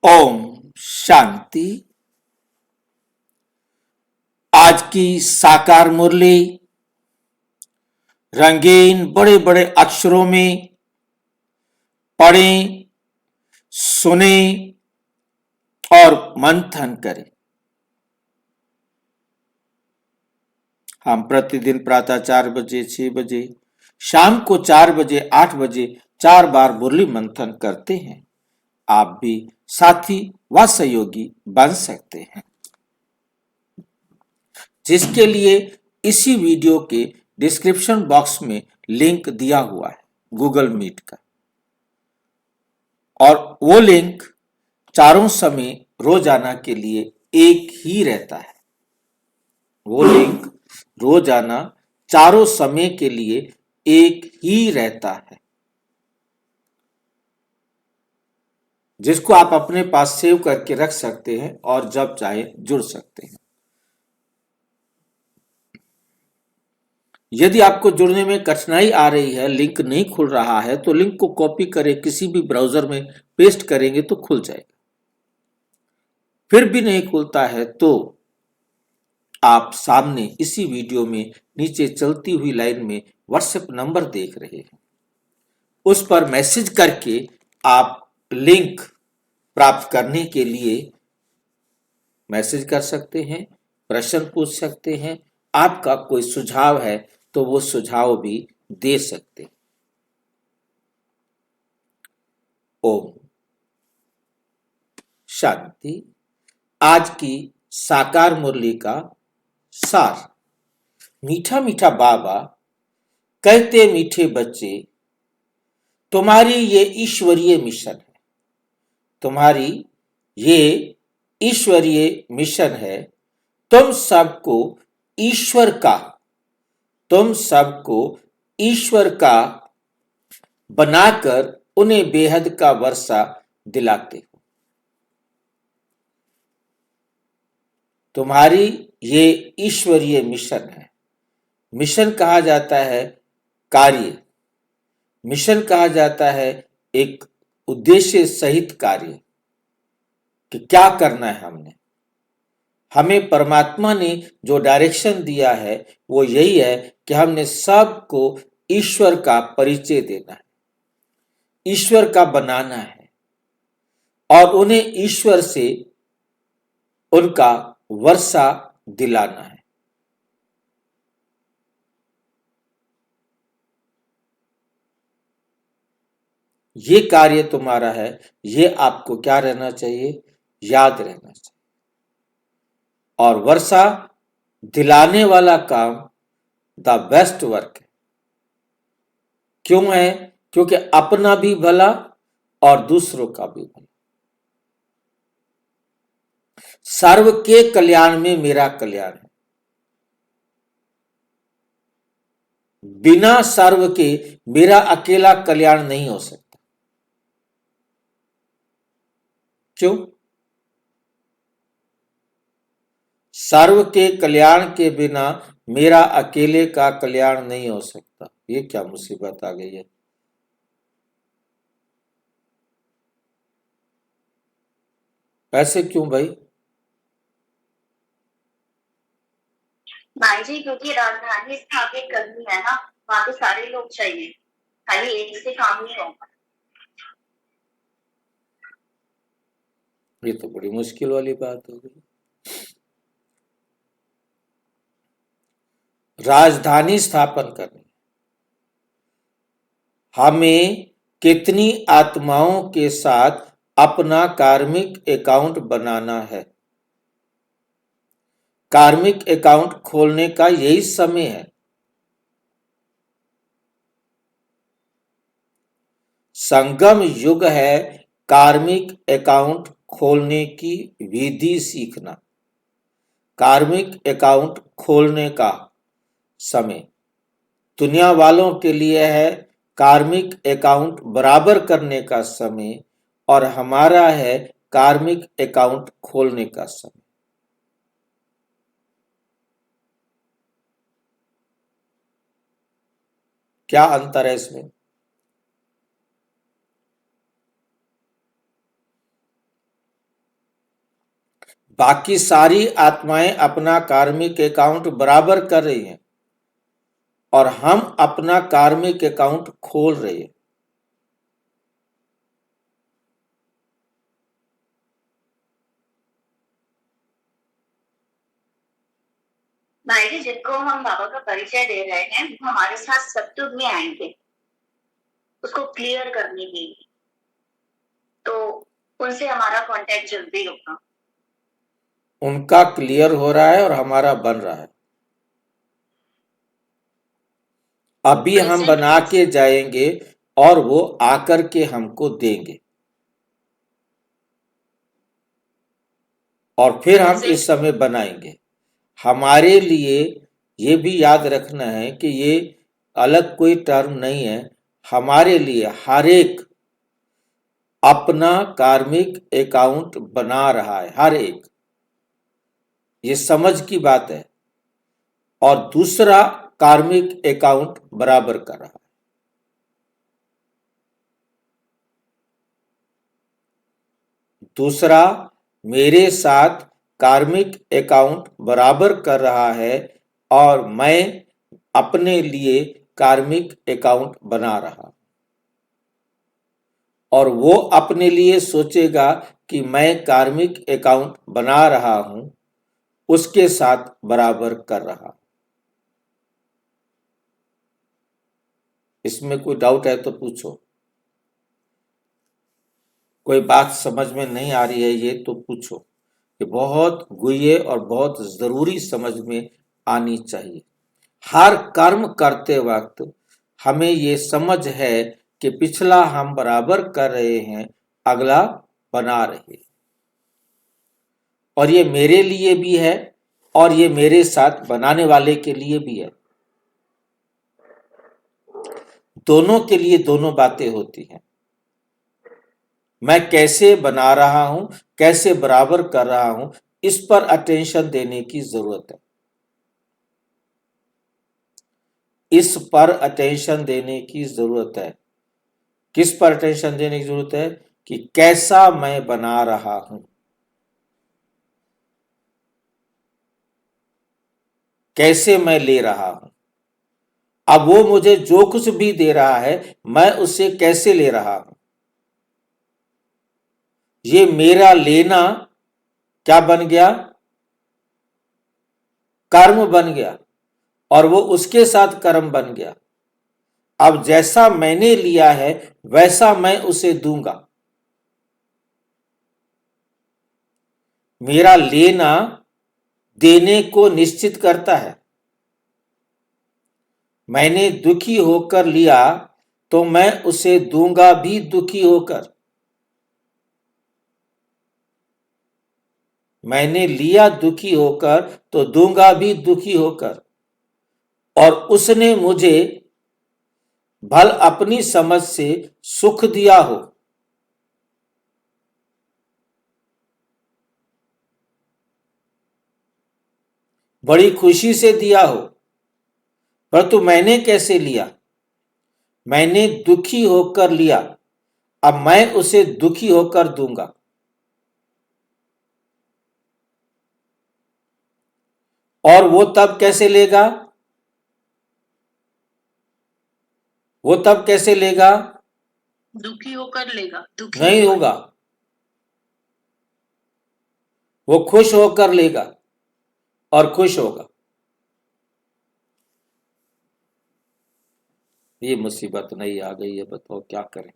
ओम शांति। आज की साकार मुरली रंगीन बड़े बड़े अक्षरों में पढ़ें, सुने और मंथन करें। हम प्रतिदिन प्रातः 4 बजे, 6 बजे, शाम को 4 बजे, 8 बजे 4 बार मुरली मंथन करते हैं। आप भी साथी व सहयोगी बन सकते हैं, जिसके लिए इसी वीडियो के डिस्क्रिप्शन बॉक्स में लिंक दिया हुआ है गूगल मीट का, और वो लिंक चारों समय रोजाना के लिए एक ही रहता है। वो लिंक रोजाना चारों समय के लिए एक ही रहता है, जिसको आप अपने पास सेव करके रख सकते हैं और जब चाहे जुड़ सकते हैं। यदि आपको जुड़ने में कठिनाई आ रही है, लिंक नहीं खुल रहा है, तो लिंक को कॉपी करें, किसी भी ब्राउजर में पेस्ट करेंगे तो खुल जाएगा। फिर भी नहीं खुलता है तो आप सामने इसी वीडियो में नीचे चलती हुई लाइन में व्हाट्सएप नंबर देख रहे हैं, उस पर मैसेज करके आप लिंक प्राप्त करने के लिए मैसेज कर सकते हैं, प्रश्न पूछ सकते हैं, आपका कोई सुझाव है तो वो सुझाव भी दे सकते हैं। ओम शांति। आज की साकार मुरली का सार। मीठा मीठा बाबा कहते, मीठे बच्चे, तुम्हारी ये ईश्वरीय मिशन है। तुम्हारी ये ईश्वरीय मिशन है। तुम सबको ईश्वर का तुम सबको ईश्वर का बनाकर उन्हें बेहद का वर्षा दिलाते हो। तुम्हारी ये ईश्वरीय मिशन है। मिशन कहा जाता है कार्य, मिशन कहा जाता है एक उद्देश्य सहित कार्य, कि क्या करना है हमने। हमें परमात्मा ने जो डायरेक्शन दिया है वो यही है कि हमने सबको ईश्वर का परिचय देना है, ईश्वर का बनाना है और उन्हें ईश्वर से उनका वर्षा दिलाना है। ये कार्य तुम्हारा है। ये आपको क्या रहना चाहिए? याद रहना चाहिए। और वर्षा दिलाने वाला काम द बेस्ट वर्क है। क्यों है? क्योंकि अपना भी भला और दूसरों का भी भला। सर्व के कल्याण में मेरा कल्याण है। बिना सर्व के मेरा अकेला कल्याण नहीं हो सकता। क्यों? सर्व के कल्याण के बिना मेरा अकेले का कल्याण नहीं हो सकता। ये क्या मुसीबत आ गई है? ऐसे क्यों भाई? भाई जी, क्योंकि राजधानी स्थापित करनी है ना, वहां पे सारे लोग चाहिए, खाली एक से काम नहीं होगा। ये तो बड़ी मुश्किल वाली बात हो गई। राजधानी स्थापन करनी, हमें कितनी आत्माओं के साथ अपना कार्मिक अकाउंट बनाना है। कार्मिक अकाउंट खोलने का यही समय है। संगम युग है कार्मिक अकाउंट खोलने की विधि सीखना। कार्मिक अकाउंट खोलने का समय दुनिया वालों के लिए है कार्मिक अकाउंट बराबर करने का समय, और हमारा है कार्मिक अकाउंट खोलने का समय। क्या अंतर है इसमें? बाकी सारी आत्माएं अपना कार्मिक अकाउंट बराबर कर रही हैं और हम अपना कार्मिक अकाउंट खोल रहे हैं। भाई जी, जिनको हम बाबा का परिचय दे रहे हैं वो हमारे साथ सत्युग में आएंगे उसको क्लियर करने के लिए, तो उनसे हमारा कांटेक्ट जल्दी होगा। उनका क्लियर हो रहा है और हमारा बन रहा है। अभी हम बना के जाएंगे और वो आकर के हमको देंगे और फिर हम इस समय बनाएंगे। हमारे लिए ये भी याद रखना है कि ये अलग कोई टर्म नहीं है। हमारे लिए हर एक अपना कार्मिक अकाउंट बना रहा है, हर एक। ये समझ की बात है। और दूसरा कार्मिक अकाउंट बराबर कर रहा है। दूसरा मेरे साथ कार्मिक अकाउंट बराबर कर रहा है और मैं अपने लिए कार्मिक अकाउंट बना रहा, और वो अपने लिए सोचेगा कि मैं कार्मिक अकाउंट बना रहा हूं, उसके साथ बराबर कर रहा। इसमें कोई डाउट है तो पूछो। कोई बात समझ में नहीं आ रही है ये तो पूछो। ये बहुत गुह्य और बहुत जरूरी समझ में आनी चाहिए। हर कर्म करते वक्त हमें ये समझ है कि पिछला हम बराबर कर रहे हैं, अगला बना रहे, और ये मेरे लिए भी है और ये मेरे साथ बनाने वाले के लिए भी है। दोनों के लिए दोनों बातें होती हैं। मैं कैसे बना रहा हूं, कैसे बराबर कर रहा हूं, इस पर अटेंशन देने की जरूरत है। इस पर अटेंशन देने की जरूरत है। किस पर अटेंशन देने की जरूरत है? कि कैसा मैं बना रहा हूं, कैसे मैं ले रहा हूं। अब वो मुझे जो कुछ भी दे रहा है, मैं उसे कैसे ले रहा हूं। ये मेरा लेना क्या बन गया? कर्म बन गया, और वो उसके साथ कर्म बन गया। अब जैसा मैंने लिया है वैसा मैं उसे दूंगा। मेरा लेना देने को निश्चित करता है। मैंने दुखी होकर लिया तो मैं उसे दूंगा भी दुखी होकर। मैंने लिया दुखी होकर तो दूंगा भी दुखी होकर। और उसने मुझे भल अपनी समझ से सुख दिया हो, बड़ी खुशी से दिया हो, परंतु मैंने कैसे लिया? मैंने दुखी होकर लिया। अब मैं उसे दुखी होकर दूंगा। और वो तब कैसे लेगा? वो तब कैसे लेगा? दुखी होकर लेगा, दुखी नहीं होगा। वो खुश होकर लेगा और खुश होगा। ये मुसीबत नहीं आ गई है, बताओ क्या करें।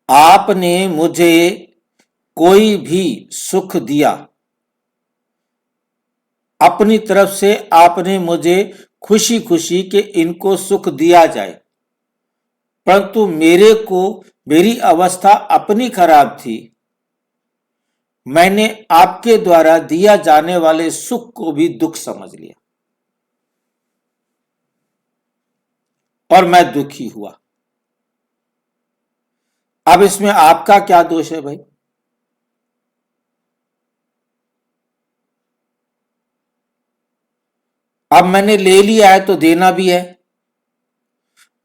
आपने मुझे कोई भी सुख दिया, अपनी तरफ से आपने मुझे खुशी खुशी के इनको सुख दिया जाए, परंतु मेरे को मेरी अवस्था अपनी खराब थी। मैंने आपके द्वारा दिया जाने वाले सुख को भी दुख समझ लिया और मैं दुखी हुआ। अब इसमें आपका क्या दोष है भाई? अब मैंने ले लिया है तो देना भी है।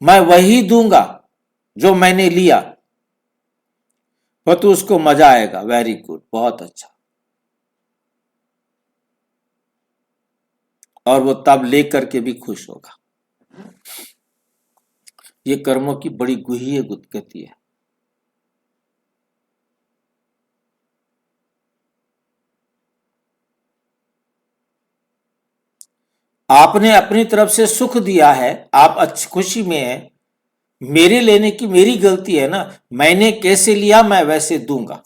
मैं वही दूंगा जो मैंने लिया। पर तो उसको मजा आएगा, वेरी गुड, बहुत अच्छा। और वो तब ले करके भी खुश होगा। ये कर्मों की बड़ी गुह्य गति है। आपने अपनी तरफ से सुख दिया है, आप अच्छी खुशी में हैं, मेरे लेने की मेरी गलती है ना, मैंने कैसे लिया मैं वैसे दूंगा।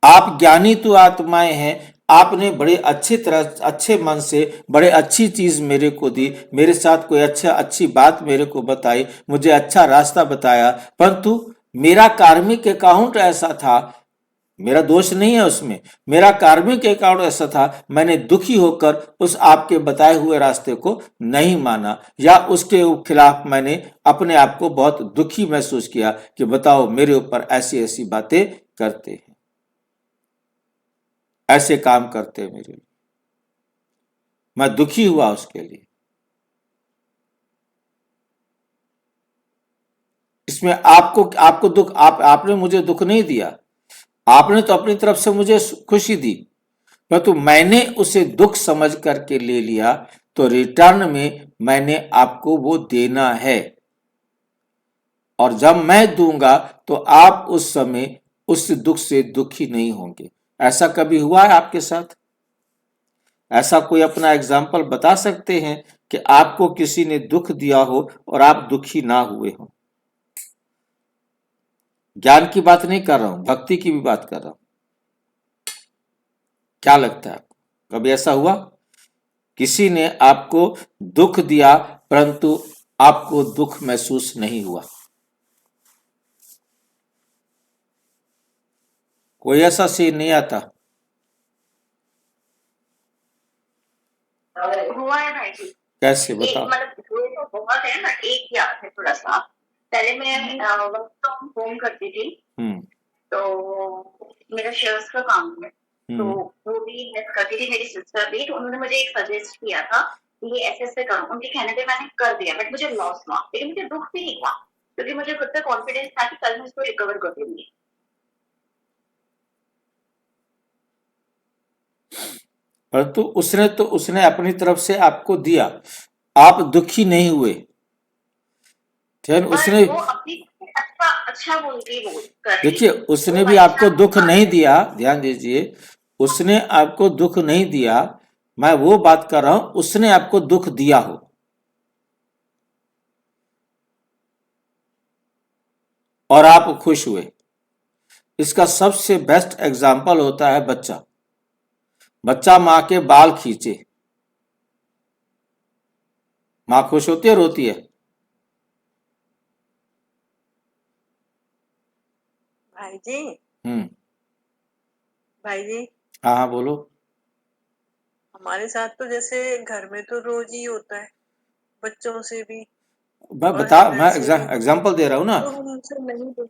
आप ज्ञानी तो आत्माएं हैं, आपने बड़े अच्छे तरह अच्छे मन से बड़े अच्छी चीज मेरे को दी, मेरे साथ कोई अच्छी बात मेरे को बताई, मुझे अच्छा रास्ता बताया, परंतु मेरा कार्मिक अकाउंट ऐसा था, मेरा दोष नहीं है उसमें, मेरा कार्मिक अकाउंट ऐसा था, मैंने दुखी होकर उस आपके बताए हुए रास्ते को नहीं माना, या उसके खिलाफ मैंने अपने आप को बहुत दुखी महसूस किया कि बताओ मेरे ऊपर ऐसी ऐसी बातें करते हैं, ऐसे काम करते हैं मेरे लिए, मैं दुखी हुआ उसके लिए। इसमें आपको आपको दुख आपने मुझे दुख नहीं दिया, आपने तो अपनी तरफ से मुझे खुशी दी, परंतु मैंने उसे दुख समझ करके ले लिया, तो रिटर्न में मैंने आपको वो देना है, और जब मैं दूंगा तो आप उस समय उस दुख से दुखी नहीं होंगे। ऐसा कभी हुआ है आपके साथ? ऐसा कोई अपना एग्जाम्पल बता सकते हैं कि आपको किसी ने दुख दिया हो और आप दुखी ना हुए हो? ज्ञान की बात नहीं कर रहा हूं, भक्ति की भी बात कर रहा हूं। क्या लगता है आपको, कभी ऐसा हुआ किसी ने आपको दुख दिया परंतु आपको दुख महसूस नहीं हुआ? कोई ऐसा सीन नहीं आता? हुआ है भाई जी। कैसे, एक बताओ। मतलब हुए तो बहुत है ना, एक याद है थोड़ा सा। पहले मैं वर्क फ्रॉम होम करती थी, हम्म तो मेरा शेयर्स का काम है, तो हम्म वो भी मैं करती थी, मेरी सिस्टर भी, तो उन्होंने मुझे एक सजेस्ट किया था कि ये ऐसे ऐसे करो, उनके कहने पे मैंने कर दिया, बट मुझे लॉस हुआ, लेकिन मुझे दुख भी नहीं हुआ, क्योंकि मुझे खुद पे कॉन्फिडेंस था कि कल मैं इसको रिकवर कर लूंगी। परंतु उसने अपनी तरफ से आपको दिया, आप दुखी नहीं हुए, फिर पर उसने, वो अपनी अच्छा अच्छा बोल के बोल कर रही देखिए थी, वो उसने भी आपको परेशान दुख था। नहीं दिया, ध्यान दीजिए, उसने आपको दुख नहीं दिया, मैं वो बात कर रहा हूं उसने आपको दुख दिया हो और आप खुश हुए। इसका सबसे बेस्ट एग्जाम्पल होता है बच्चा। बच्चा माँ के बाल खींचे, माँ खुश होती है रोती है? भाई जी। हम्म भाई जी, हाँ हाँ बोलो। हमारे साथ तो जैसे घर में तो रोज ही होता है, बच्चों से भी मैं और बता, हस्बैंड मैं से भी, एग्जाम्पल दे रहा हूं ना। तो हम उनसे नहीं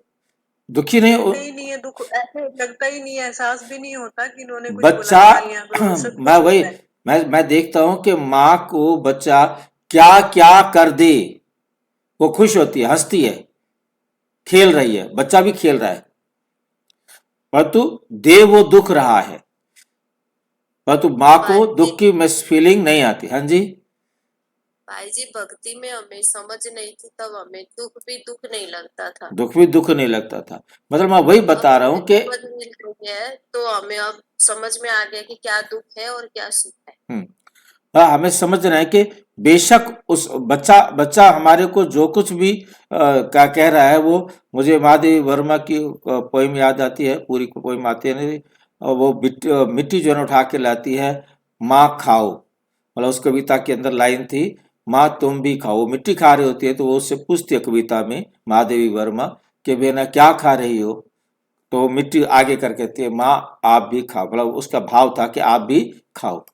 दुखी नहीं होते ही नहीं है दुख, ऐसे लगता ही नहीं है, एहसास भी नहीं होता कि इन्होंने कुछ बच्चा, बुलाया या कोई, सब मैं कुछ वही, होता है। मैं देखता हूं कि माँ को बच्चा क्या क्या कर दे वो खुश होती है, हंसती है, खेल रही है, बच्चा भी खेल रहा है, परंतु दे वो दुख रहा है, परंतु माँ को भाई दुख की फीलिंग नहीं आती। हाँ जी, भाई जी, भक्ति में हमें समझ नहीं थी, तब हमें दुख भी दुख नहीं लगता था। दुख भी दुख नहीं लगता था, मतलब मैं वही अब बता रहा हूं हमें कि समझ मिल गई है, तो हमें अब समझ में आ गया कि क्या दुख है और क्या सुख है। हमें समझना है कि बेशक उस बच्चा बच्चा हमारे को जो कुछ भी क्या कह रहा है, वो मुझे महादेवी वर्मा की पोइम याद आती है, पूरी पोइम आती है नहीं, वो मिट्टी जो है ना उठा के लाती है, माँ खाओ, मतलब उस कविता के अंदर लाइन थी, माँ तुम भी खाओ, वो मिट्टी खा रही होती है, तो वो उससे पूछती है कविता में महादेवी वर्मा कि बेना क्या खा रही हो, तो मिट्टी आगे कर कहती है माँ आप भी खाओ, मतलब उसका भाव था कि आप भी खाओ,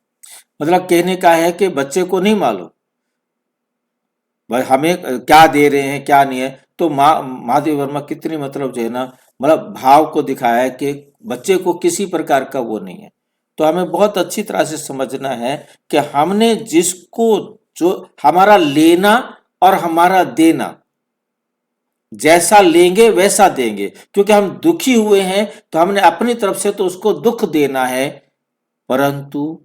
मतलब कहने का है कि बच्चे को नहीं मालूम भाई हमें क्या दे रहे हैं क्या नहीं है, तो महादेव वर्मा कितनी मतलब जो है ना, मतलब भाव को दिखाया है कि बच्चे को किसी प्रकार का वो नहीं है, तो हमें बहुत अच्छी तरह से समझना है कि हमने जिसको, जो हमारा लेना और हमारा देना, जैसा लेंगे वैसा देंगे। क्योंकि हम दुखी हुए हैं तो हमने अपनी तरफ से तो उसको दुख देना है, परंतु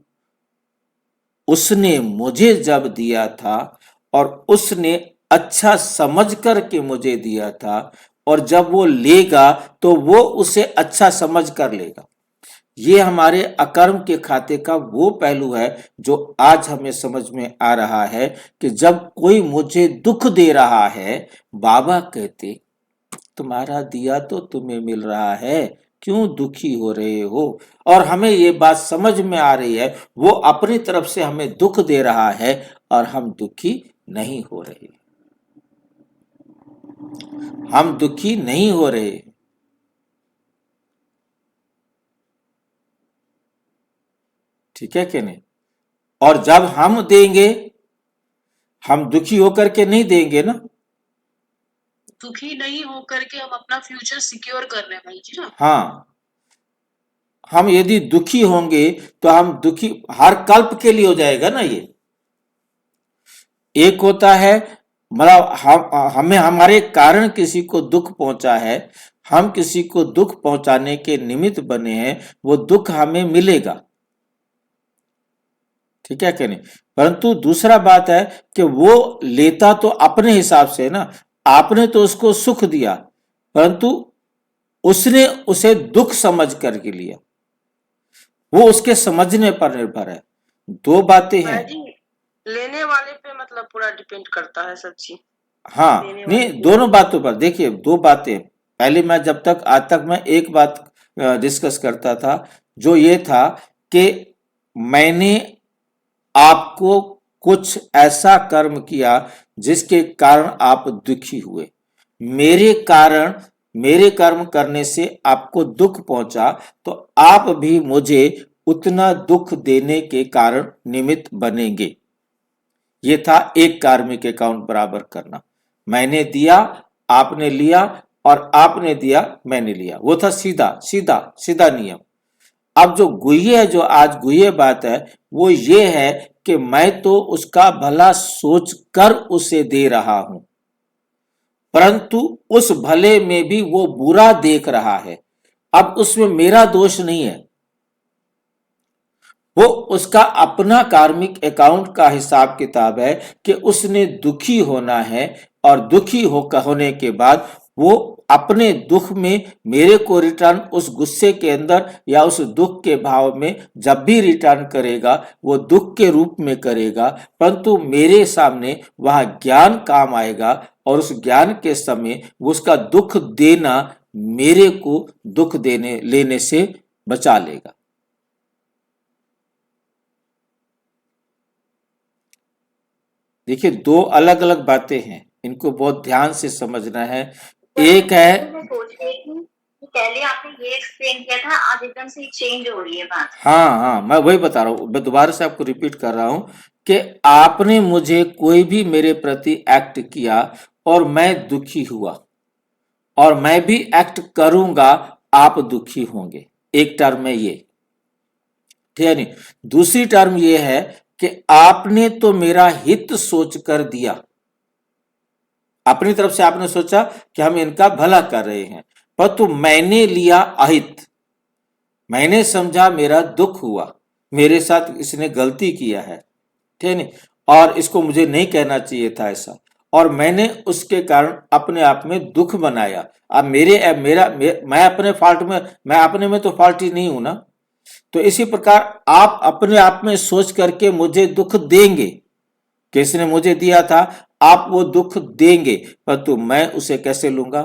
उसने मुझे जब दिया था और उसने अच्छा समझ करके मुझे दिया था, और जब वो लेगा तो वो उसे अच्छा समझ कर लेगा। ये हमारे अकर्म के खाते का वो पहलू है जो आज हमें समझ में आ रहा है कि जब कोई मुझे दुख दे रहा है, बाबा कहते तुम्हारा दिया तो तुम्हें मिल रहा है, क्यों दुखी हो रहे हो। और हमें ये बात समझ में आ रही है, वो अपनी तरफ से हमें दुख दे रहा है और हम दुखी नहीं हो रहे, हम दुखी नहीं हो रहे। ठीक है कि नहीं? और जब हम देंगे, हम दुखी होकर के नहीं देंगे ना। दुखी नहीं होकर के हम अपना फ्यूचर सिक्योर कर रहे हैं भाई जी ना। हाँ, हम यदि दुखी होंगे तो हम दुखी हर कल्प के लिए हो जाएगा ना। ये एक होता है, मतलब हमें हमारे कारण किसी को दुख पहुंचा है, हम किसी को दुख पहुंचाने के निमित्त बने हैं, वो दुख हमें मिलेगा। ठीक है कि नहीं? परंतु दूसरा बात है कि वो लेता तो अपने हिसाब से ना, आपने तो उसको सुख दिया, परंतु उसने उसे दुख समझ करके लिया। वो उसके समझने पर निर्भर है। दो बातें हैं। भाई जी, लेने वाले पे मतलब पूरा डिपेंड करता है सब चीज। हाँ, लेने वाले नहीं, पे दोनों बातों पर देखिए, दो बातें। पहले मैं जब तक आज तक मैं एक बात डिस्कस करता था, जो ये था कि मैंने आपको कुछ ऐसा कर्म किया जिसके कारण आप दुखी हुए। मेरे कारण, मेरे कर्म करने से आपको दुख पहुंचा, तो आप भी मुझे उतना दुख देने के कारण निमित्त बनेंगे। ये था एक कार्मिक अकाउंट बराबर करना। मैंने दिया, आपने लिया, और आपने दिया, मैंने लिया। वो था सीधा सीधा सीधा नियम। अब जो गुह्य है, जो आज गुह्य बात है, वो ये है कि मैं तो उसका भला सोचकर उसे दे रहा हूं, परंतु उस भले में भी वो बुरा देख रहा है। अब उसमें मेरा दोष नहीं है, वो उसका अपना कार्मिक अकाउंट का हिसाब किताब है कि उसने दुखी होना है, और दुखी होने के बाद वो अपने दुख में मेरे को रिटर्न उस गुस्से के अंदर या उस दुख के भाव में जब भी रिटर्न करेगा, वो दुख के रूप में करेगा, परंतु मेरे सामने वहां ज्ञान काम आएगा, और उस ज्ञान के समय वो उसका दुख देना मेरे को दुख देने लेने से बचा लेगा। देखिए, दो अलग अलग बातें हैं, इनको बहुत ध्यान से समझना है। एक है, मैं सोच रही थी कि पहले आपने ये एक्सप्लेन किया था, आज एकदम से चेंज हो रही है बात। हाँ हाँ, मैं वही बता रहा हूं, मैं दोबारा से आपको रिपीट कर रहा हूं कि आपने मुझे कोई भी मेरे प्रति एक्ट किया और मैं दुखी हुआ, और मैं भी एक्ट करूंगा, आप दुखी होंगे। एक टर्म है ये, ठीक है नहीं? दूसरी टर्म ये है कि आपने तो मेरा हित सोचकर दिया, अपनी तरफ से आपने सोचा कि हम इनका भला कर रहे हैं, परंतु मैंने लिया अहित। मैंने समझा मेरा दुख हुआ, मेरे साथ इसने गलती किया है, ठीक है नहीं, और इसको मुझे नहीं कहना चाहिए था ऐसा, और मैंने उसके कारण अपने आप में दुख बनाया। अब मैं अपने फॉल्ट में, मैं अपने में तो फॉल्ट ही नहीं हूं ना। तो इसी प्रकार आप अपने आप में सोच करके मुझे दुख देंगे, किसने मुझे दिया था, आप वो दुख देंगे, परंतु मैं उसे कैसे लूंगा?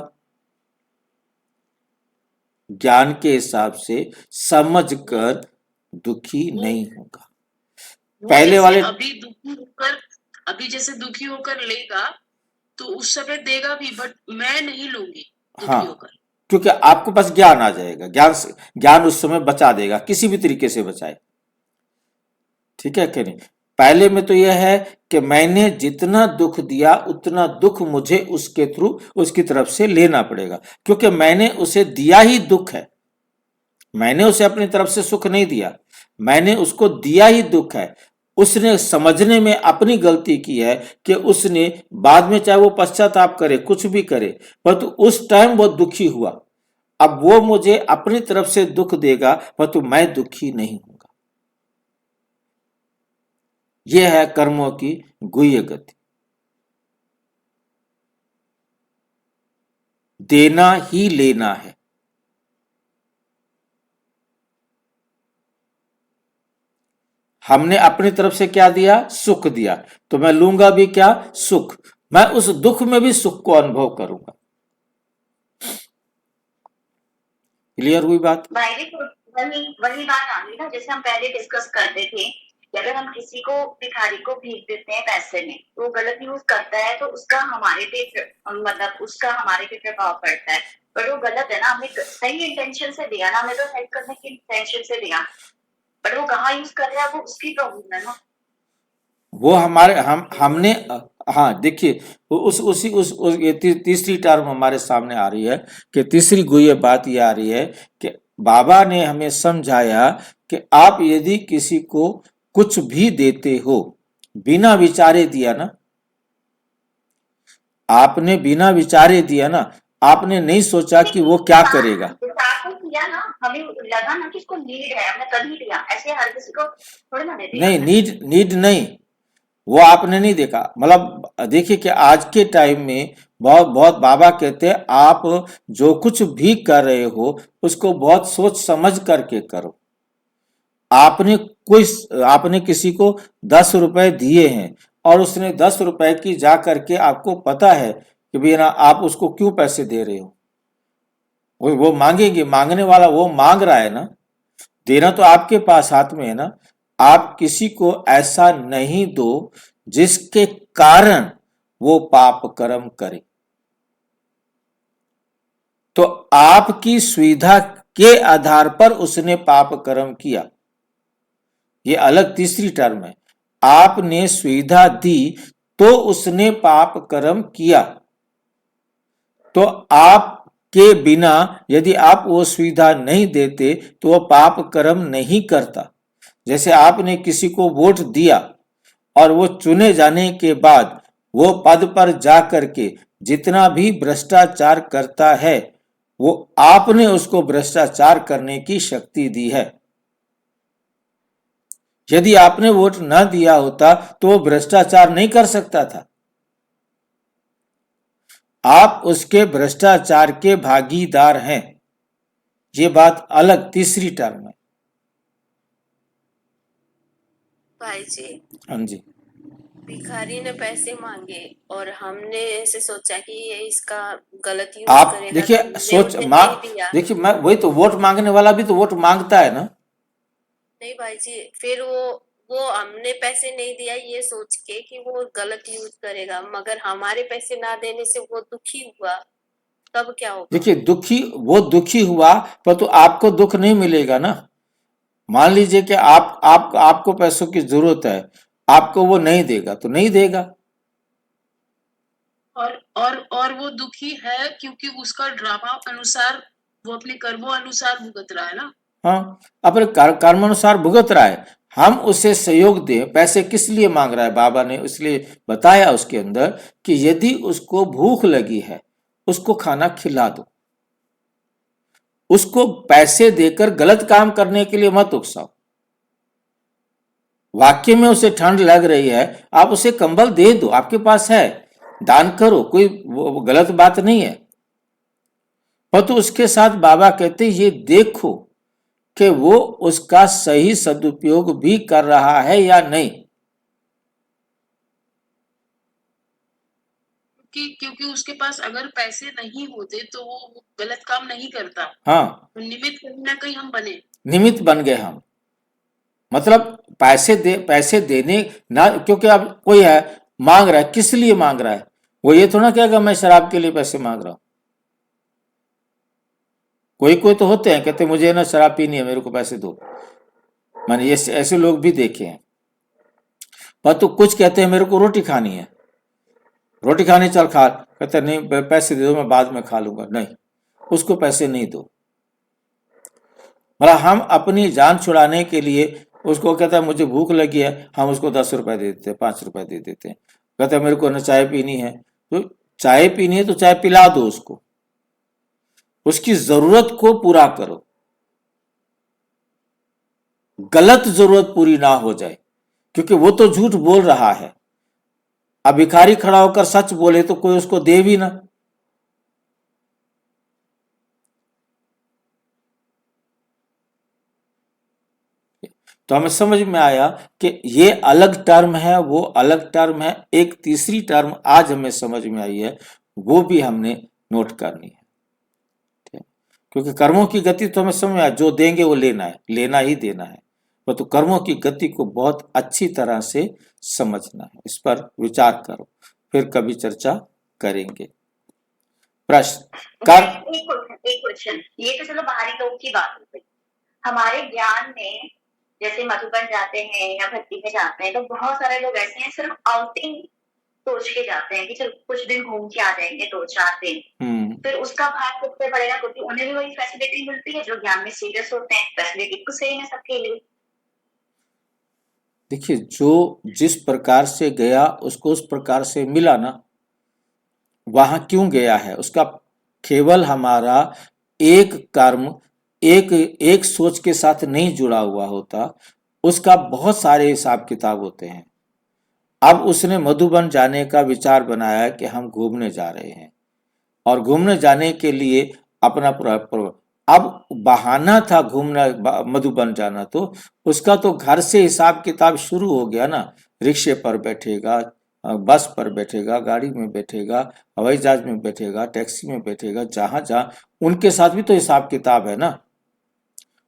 ज्ञान के हिसाब से समझकर दुखी नहीं होगा। पहले वाले अभी जैसे दुखी होकर लेगा तो उस समय देगा भी, बट मैं नहीं लूंगी दुखी हाँ, होकर, क्योंकि आपको पास ज्ञान आ जाएगा, ज्ञान उस समय बचा देगा, किसी भी तरीके से बचाए। ठीक है कि नहीं? पहले में तो यह है कि मैंने जितना दुख दिया उतना दुख मुझे उसके थ्रू, उसकी तरफ से लेना पड़ेगा, क्योंकि मैंने उसे दिया ही दुख है, मैंने उसे अपनी तरफ से सुख नहीं दिया। मैंने उसको दिया ही दुख है। उसने समझने में अपनी गलती की है कि उसने बाद में चाहे वो पश्चाताप करे, कुछ भी करे, परंतु उस टाइम वो दुखी हुआ। अब वो मुझे अपनी तरफ से दुख देगा, परंतु मैं दुखी नहीं होऊंगा। यह है कर्मों की गुह्य गति। देना ही लेना है। हमने अपनी तरफ से क्या दिया? सुख दिया, तो मैं लूंगा भी क्या? सुख। मैं उस दुख में भी सुख को अनुभव करूंगा। क्लियर हुई बात? भाई जी, तो वही बात आ गई ना, जैसे हम पहले डिस्कस करते थे कि अगर हम किसी को भिखारी को भीख देते हैं पैसे में, तो वो गलत यूज करता है, तो उसका हमारे पे मतलब उसका हमारे पे प्रभाव पड़ता है। पर वो गलत है ना, हमने सही इंटेंशन से दिया ना, हमें तो हेल्प करने की इंटेंशन से दिया, पर वो कहाँ यूज कर रहा है वो उसकी प्रॉब्लम है ना। वो हमारे हमने हाँ देखिए, ये तीसरी टर्म हमारे सामने आ रही है कि तीसरी गुह्य बात ये आ रही है कि बाबा ने हमें समझाया कि आप यदि किसी को कुछ भी देते हो, बिना विचारे दिया ना, आपने बिना विचारे दिया ना, आपने नहीं सोचा कि वो क्या करेगा। किया ना, हमें लगा ना कि इसको नीड है, हमने तभी दिया। ऐसे हर किसी को थोड़ी ना देते नहीं, नीड नहीं, वो आपने नहीं देखा। मतलब देखिए कि आज के टाइम में बहुत बहुत बाबा कहते हैं आप जो कुछ भी कर रहे हो उसको बहुत सोच समझ करके करो। आपने किसी को 10 रुपए दिए हैं और उसने 10 रुपए की जा करके, आपको पता है कि भैया ना आप उसको क्यों पैसे दे रहे हो, वो मांगेंगे, मांगने वाला वो मांग रहा है ना, देना तो आपके पास हाथ में है ना। आप किसी को ऐसा नहीं दो जिसके कारण वो पाप कर्म करे। तो आपकी सुविधा के आधार पर उसने पाप कर्म किया, ये अलग तीसरी टर्म है। आपने सुविधा दी तो उसने पाप कर्म किया। तो आपके बिना यदि आप वो सुविधा नहीं देते तो वो पाप कर्म नहीं करता। जैसे आपने किसी को वोट दिया और वो चुने जाने के बाद वो पद पर जा करके जितना भी भ्रष्टाचार करता है, वो आपने उसको भ्रष्टाचार करने की शक्ति दी है। यदि आपने वोट न दिया होता तो वो भ्रष्टाचार नहीं कर सकता था। आप उसके भ्रष्टाचार के भागीदार हैं। ये बात अलग तीसरी टर्म है। भाई जी, हाँ जी, भिखारी ने पैसे मांगे और हमने ऐसे सोचा कि ये इसका गलत यूज आप करेगा, देखिए तो हमने सोच उसे मांग, दे दिया। देखिए मैं वही तो, वोट मांगने वाला भी तो वोट मांगता है ना। नहीं भाई जी, फिर वो हमने पैसे नहीं दिया ये सोच के कि वो गलत यूज करेगा, मगर हमारे पैसे ना देने से वो दुखी हुआ, तब क्या होगा? देखिए वो दुखी हुआ, पर तो आपको दुख नहीं मिलेगा ना। मान लीजिए कि आपको पैसों की जरूरत है, आपको वो नहीं देगा तो नहीं देगा। और वो दुखी है क्योंकि उसका ड्रामा अनुसार वो अपने कर्मों अनुसार भुगत रहा है ना। हाँ, अपने कर्मानुसार भुगत रहा है। हम उसे सहयोग दें, पैसे किस लिए मांग रहा है? बाबा ने इसलिए बताया उसके अंदर कि यदि उसको भूख लगी है, उसको खाना खिला दो। उसको पैसे देकर गलत काम करने के लिए मत उकसाओ। वाक्य में उसे ठंड लग रही है, आप उसे कंबल दे दो, आपके पास है, दान करो, कोई वो गलत बात नहीं है। पर तो उसके साथ बाबा कहते ये देखो कि वो उसका सही सदुपयोग भी कर रहा है या नहीं। क्योंकि उसके पास अगर पैसे नहीं होते तो वो गलत काम नहीं करता। हाँ, निमित्त कहीं ना कहीं हम बने, निमित्त बन गए हम। मतलब पैसे देने ना, क्योंकि अब कोई है मांग रहा है, किस लिए मांग रहा है? वो ये थोड़ा कहेगा मैं शराब के लिए पैसे मांग रहा हूं। कोई तो होते हैं कहते मुझे ना शराब पीनी है, मेरे को पैसे दो। मैंने ये ऐसे लोग भी देखे हैं। पर तो कुछ कहते हैं मेरे को रोटी खानी है, रोटी खानी चल खा, कहते नहीं पैसे दे दो मैं बाद में खा लूंगा। नहीं, उसको पैसे नहीं दो। मतलब हम अपनी जान छुड़ाने के लिए उसको कहता है मुझे भूख लगी है, हम उसको 10 रुपए दे देते हैं, 5 रुपए दे देते हैं। कहता है मेरे को ना चाय पीनी है, तो चाय पीनी है तो चाय पिला दो उसको, उसकी जरूरत को पूरा करो, गलत जरूरत पूरी ना हो जाए, क्योंकि वो तो झूठ बोल रहा है। अब भिखारी खड़ा होकर सच बोले तो कोई उसको दे भी ना। तो हमें समझ में आया कि ये अलग टर्म है, वो अलग टर्म है। एक तीसरी टर्म आज हमें समझ में आई है, वो भी हमने नोट करनी है, ठीक है? क्योंकि कर्मों की गति तो हमें समझ में आया, जो देंगे वो लेना है, लेना ही देना है, तो कर्मों की गति को बहुत अच्छी तरह से समझना है। इस पर विचार करो, फिर कभी चर्चा करेंगे। प्रश्न कर एक क्वेश्चन, ये तो चलो बाहरी लोग की बात हो गई। हमारे ज्ञान में जैसे मधुबन जाते हैं या भक्ति में जाते हैं, तो बहुत सारे लोग ऐसे हैं सिर्फ आउटिंग सोच के जाते हैं कि चलो कुछ दिन घूम के आ जाएंगे, 2-4 दिन, फिर उसका भार खुद पे पड़ेगा, क्योंकि उन्हें भी वही फैसिलिटी मिलती है जो ज्ञान में सीरियस होते हैं। फैसिलिटी तो सेम है सबके लिए। देखिए, जो जिस प्रकार से गया उसको उस प्रकार से मिला ना, वहां क्यों गया है उसका केवल हमारा एक कर्म एक सोच के साथ नहीं जुड़ा हुआ होता, उसका बहुत सारे हिसाब किताब होते हैं। अब उसने मधुबन जाने का विचार बनाया कि हम घूमने जा रहे हैं, और घूमने जाने के लिए अपना अब बहाना था घूमना, मधुबन जाना, तो उसका तो घर से हिसाब किताब शुरू हो गया ना। रिक्शे पर बैठेगा, बस पर बैठेगा, गाड़ी में बैठेगा, हवाई जहाज में बैठेगा, टैक्सी में बैठेगा, जहां जहां उनके साथ भी तो हिसाब किताब है ना।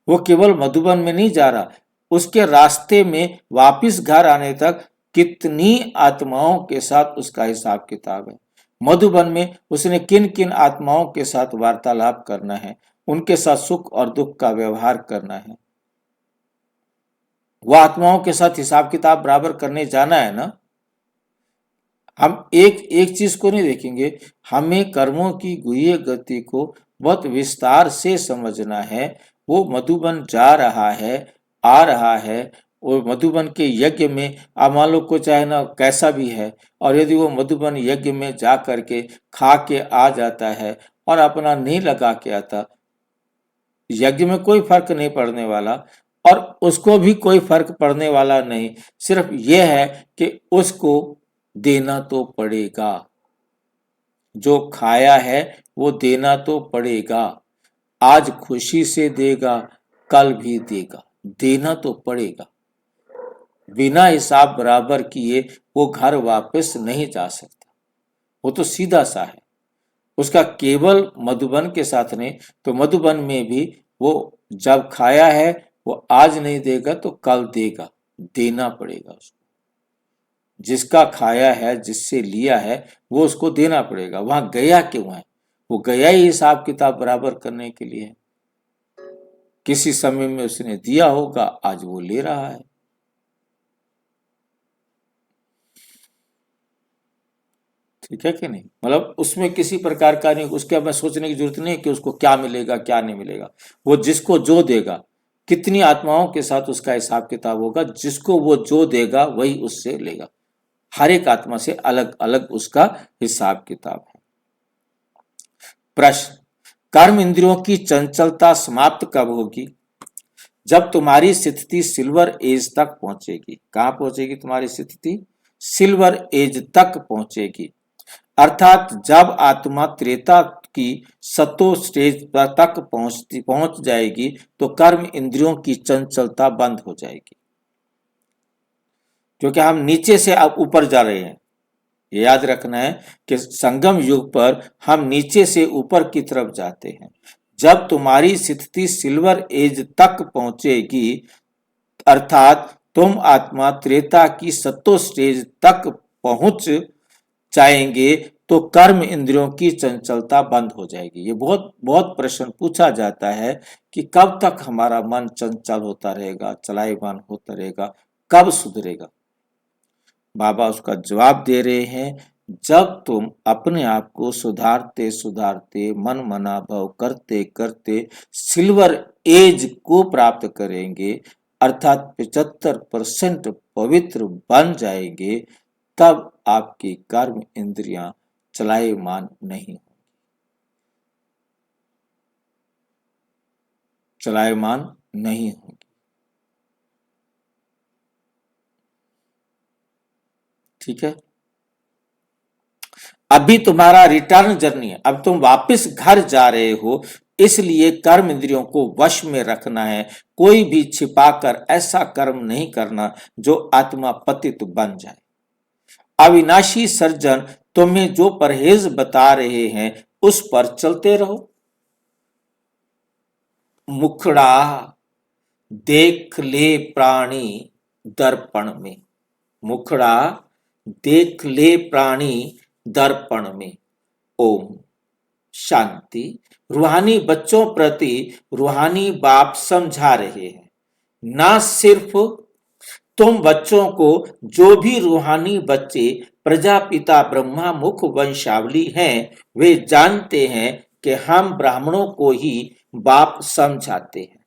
वो केवल मधुबन में नहीं जा रहा, उसके रास्ते में वापिस घर आने तक कितनी आत्माओं के साथ उसका हिसाब किताब है। मधुबन में उसने किन किन आत्माओं के साथ वार्तालाप करना है, उनके साथ सुख और दुख का व्यवहार करना है। वह आत्माओं के साथ हिसाब किताब बराबर करने जाना है ना। हम एक चीज को नहीं देखेंगे, हमें कर्मों की गुह्य गति को बहुत विस्तार से समझना है। वो मधुबन जा रहा है, आ रहा है, और मधुबन के यज्ञ में आप मान लो को चाहे ना कैसा भी है, और यदि वो मधुबन यज्ञ में जा करके खा के आ जाता है और अपना नहीं लगा के आता, यज्ञ में कोई फर्क नहीं पड़ने वाला, और उसको भी कोई फर्क पड़ने वाला नहीं। सिर्फ यह है कि उसको देना तो पड़ेगा, जो खाया है वो देना तो पड़ेगा। आज खुशी से देगा, कल भी देगा, देना तो पड़ेगा। बिना हिसाब बराबर किए वो घर वापस नहीं जा सकता, वो तो सीधा सा है। उसका केवल मधुबन के साथ नहीं, तो मधुबन में भी वो जब खाया है वो आज नहीं देगा तो कल देगा, देना पड़ेगा उसको। जिसका खाया है, जिससे लिया है, वो उसको देना पड़ेगा। वहां गया क्यों है? वो गया ही हिसाब किताब बराबर करने के लिए। किसी समय में उसने दिया होगा, आज वो ले रहा है। ठीक है कि नहीं? मतलब उसमें किसी प्रकार का नहीं, उसके हमें सोचने की जरूरत नहीं कि उसको क्या मिलेगा क्या नहीं मिलेगा। वो जिसको जो देगा, कितनी आत्माओं के साथ उसका हिसाब किताब होगा, जिसको वो जो देगा वही उससे लेगा। हर एक आत्मा से अलग अलग उसका हिसाब किताब है। प्रश्न, कर्म इंद्रियों की चंचलता समाप्त कब होगी? जब तुम्हारी स्थिति सिल्वर एज तक पहुंचेगी। कहां पहुंचेगी तुम्हारी स्थिति? सिल्वर एज तक पहुंचेगी, अर्थात जब आत्मा त्रेता की सतो स्टेज तक पहुंच जाएगी तो कर्म इंद्रियों की चंचलता बंद हो जाएगी। क्योंकि हम नीचे से अब ऊपर जा रहे हैं, ये याद रखना है कि संगम युग पर हम नीचे से ऊपर की तरफ जाते हैं। जब तुम्हारी स्थिति सिल्वर एज तक पहुंचेगी, अर्थात तुम आत्मा त्रेता की सतो स्टेज तक पहुंच जाएंगे, तो कर्म इंद्रियों की चंचलता बंद हो जाएगी। ये बहुत बहुत प्रश्न पूछा जाता है कि कब तक हमारा मन चंचल होता रहेगा, चलायमान होता रहेगा, कब सुधरेगा? बाबा उसका जवाब दे रहे हैं जब तुम अपने आप को सुधारते सुधारते मन मना भाव करते करते सिल्वर एज को प्राप्त करेंगे, अर्थात 75% पवित्र बन जाएंगे, तब आपकी कर्म इंद्रियां चलायमान नहीं होंगी, चलायमान नहीं होंगी। ठीक है, अभी तुम्हारा रिटर्न जर्नी है, अब तुम वापस घर जा रहे हो, इसलिए कर्म इंद्रियों को वश में रखना है। कोई भी छिपाकर ऐसा कर्म नहीं करना जो आत्मा पतित बन जाए। अविनाशी सर्जन तुम्हें जो परहेज बता रहे हैं उस पर चलते रहो। मुखड़ा देख ले प्राणी दर्पण में, मुखड़ा देख ले प्राणी दर्पण में। ओम शांति। रूहानी बच्चों प्रति रूहानी बाप समझा रहे हैं, ना सिर्फ तुम बच्चों को, जो भी रूहानी बच्चे प्रजापिता ब्रह्मा मुख वंशावली हैं, वे जानते हैं कि हम ब्राह्मणों को ही बाप समझाते हैं।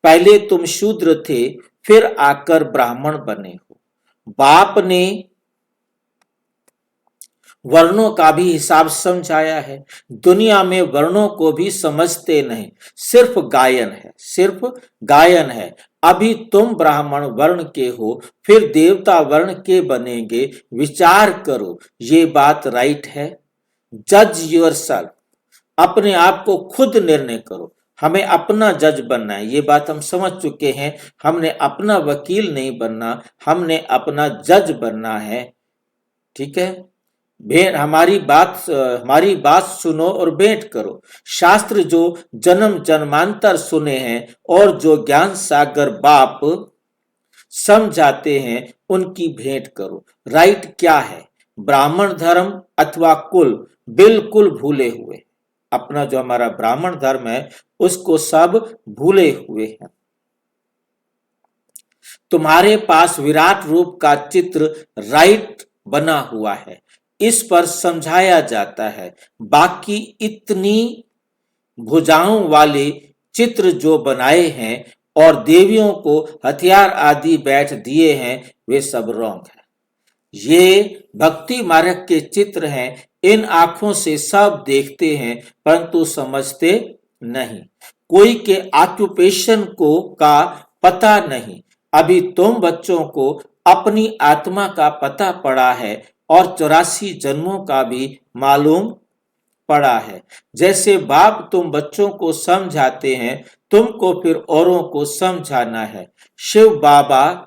पहले तुम शूद्र थे, फिर आकर ब्राह्मण बने हो। बाप ने वर्णों का भी हिसाब समझाया है। दुनिया में वर्णों को भी समझते नहीं, सिर्फ गायन है, सिर्फ गायन है। अभी तुम ब्राह्मण वर्ण के हो, फिर देवता वर्ण के बनेंगे। विचार करो, ये बात राइट है? जज योरसेल्फ, अपने आप को खुद निर्णय करो। हमें अपना जज बनना है, ये बात हम समझ चुके हैं। हमने अपना वकील नहीं बनना, हमने अपना जज बनना है। ठीक है, हमारी बात सुनो और भेंट करो। शास्त्र जो जन्म जन्मांतर सुने हैं और जो ज्ञान सागर बाप समझाते हैं, उनकी भेंट करो। राइट क्या है, ब्राह्मण धर्म अथवा कुल बिल्कुल भूले हुए। अपना जो हमारा ब्राह्मण धर्म है उसको सब भूले हुए हैं। तुम्हारे पास विराट रूप का चित्र राइट बना हुआ है, इस पर समझाया जाता है। बाकी इतनी भुजाओं वाले चित्र जो बनाए हैं और देवियों को हथियार आदि बैठ दिए हैं, वे सब रॉन्ग है। ये भक्ति मार्ग के चित्र हैं। इन आंखों से सब देखते हैं परंतु समझते नहीं। कोई के ऑक्यूपेशन को का पता नहीं। अभी तुम बच्चों को अपनी आत्मा का पता पड़ा है और 84 जन्मों का भी मालूम पड़ा है। जैसे बाप तुम बच्चों को समझाते हैं, तुमको फिर औरों को समझाना है। शिव बाबा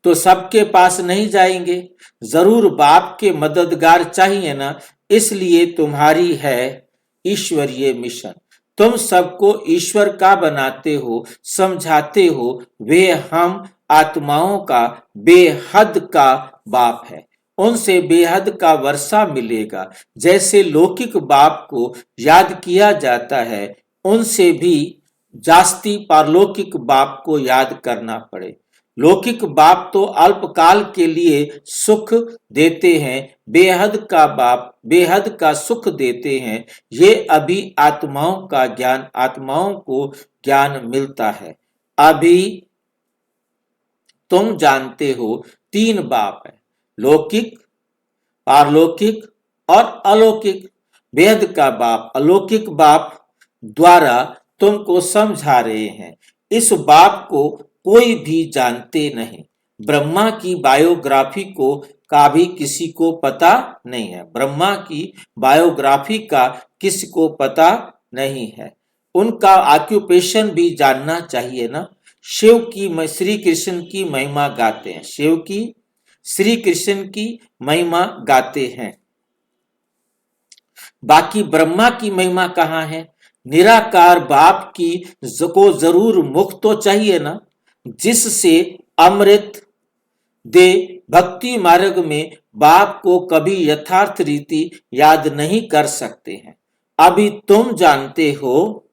तो सबके पास नहीं जाएंगे, जरूर बाप के मददगार चाहिए ना, इसलिए तुम्हारी है ईश्वरीय मिशन। तुम सबको ईश्वर का बनाते हो, समझाते हो। वे हम आत्माओं का बेहद का बाप है, उनसे बेहद का वर्षा मिलेगा। जैसे लौकिक बाप को याद किया जाता है, उनसे भी जास्ती पारलौकिक बाप को याद करना पड़े। लौकिक बाप तो अल्पकाल के लिए सुख देते हैं, बेहद का बाप बेहद का सुख देते हैं। ये अभी आत्माओं का ज्ञान, आत्माओं को ज्ञान मिलता है। अभी तुम जानते हो 3 बाप है, लौकिक, पारलौकिक और अलौकिक। वेद का बाप अलौकिक बाप द्वारा तुमको समझा रहे हैं। इस बाप को कोई भी जानते नहीं। ब्रह्मा की बायोग्राफी को का भी किसी को पता नहीं है। ब्रह्मा की बायोग्राफी का किसी को पता नहीं है। उनका ऑक्यूपेशन भी जानना चाहिए ना। शिव की श्री कृष्ण की महिमा गाते हैं, शिव की श्री कृष्ण की महिमा गाते हैं। बाकी ब्रह्मा की महिमा कहाँ है? निराकार बाप की को जरूर मुख तो चाहिए ना, जिससे अमृत दे। भक्ति मार्ग में बाप को कभी यथार्थ रीति याद नहीं कर सकते हैं। अभी तुम जानते हो,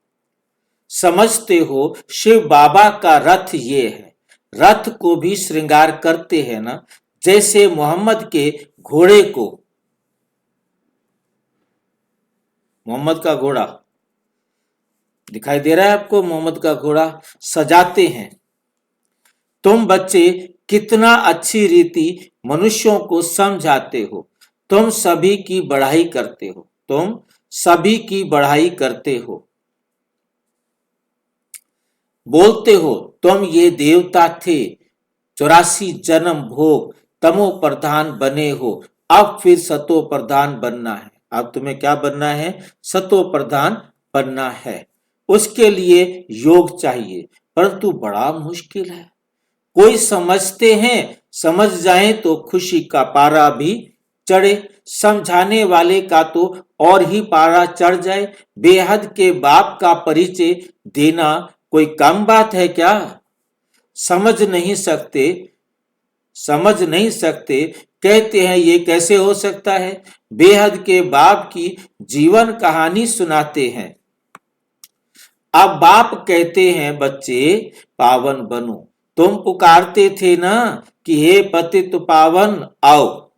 समझते हो, शिव बाबा का रथ ये है। रथ को भी श्रृंगार करते हैं ना। जैसे मोहम्मद के घोड़े को, मोहम्मद का घोड़ा दिखाई दे रहा है आपको, मोहम्मद का घोड़ा सजाते हैं। तुम बच्चे कितना अच्छी रीति मनुष्यों को समझाते हो, तुम सभी की बढ़ाई करते हो, तुम सभी की बढ़ाई करते हो। बोलते हो तुम ये देवता थे, 84 जन्म भोग तमो प्रधान बने हो, अब फिर सतो प्रधान बनना है। अब तुम्हें क्या बनना है? सतो प्रधान बनना है। उसके लिए योग चाहिए, परंतु बड़ा मुश्किल है। कोई समझते हैं, समझ जाएं तो खुशी का पारा भी चढ़े, समझाने वाले का तो और ही पारा चढ़ जाए। बेहद के बाप का परिचय देना कोई कम बात है क्या? समझ नहीं सकते, कहते हैं ये कैसे हो सकता है। बेहद के बाप की जीवन कहानी सुनाते हैं। अब बाप कहते हैं बच्चे पावन बनो, तुम पुकारते थे ना कि हे पतित पावन आओ।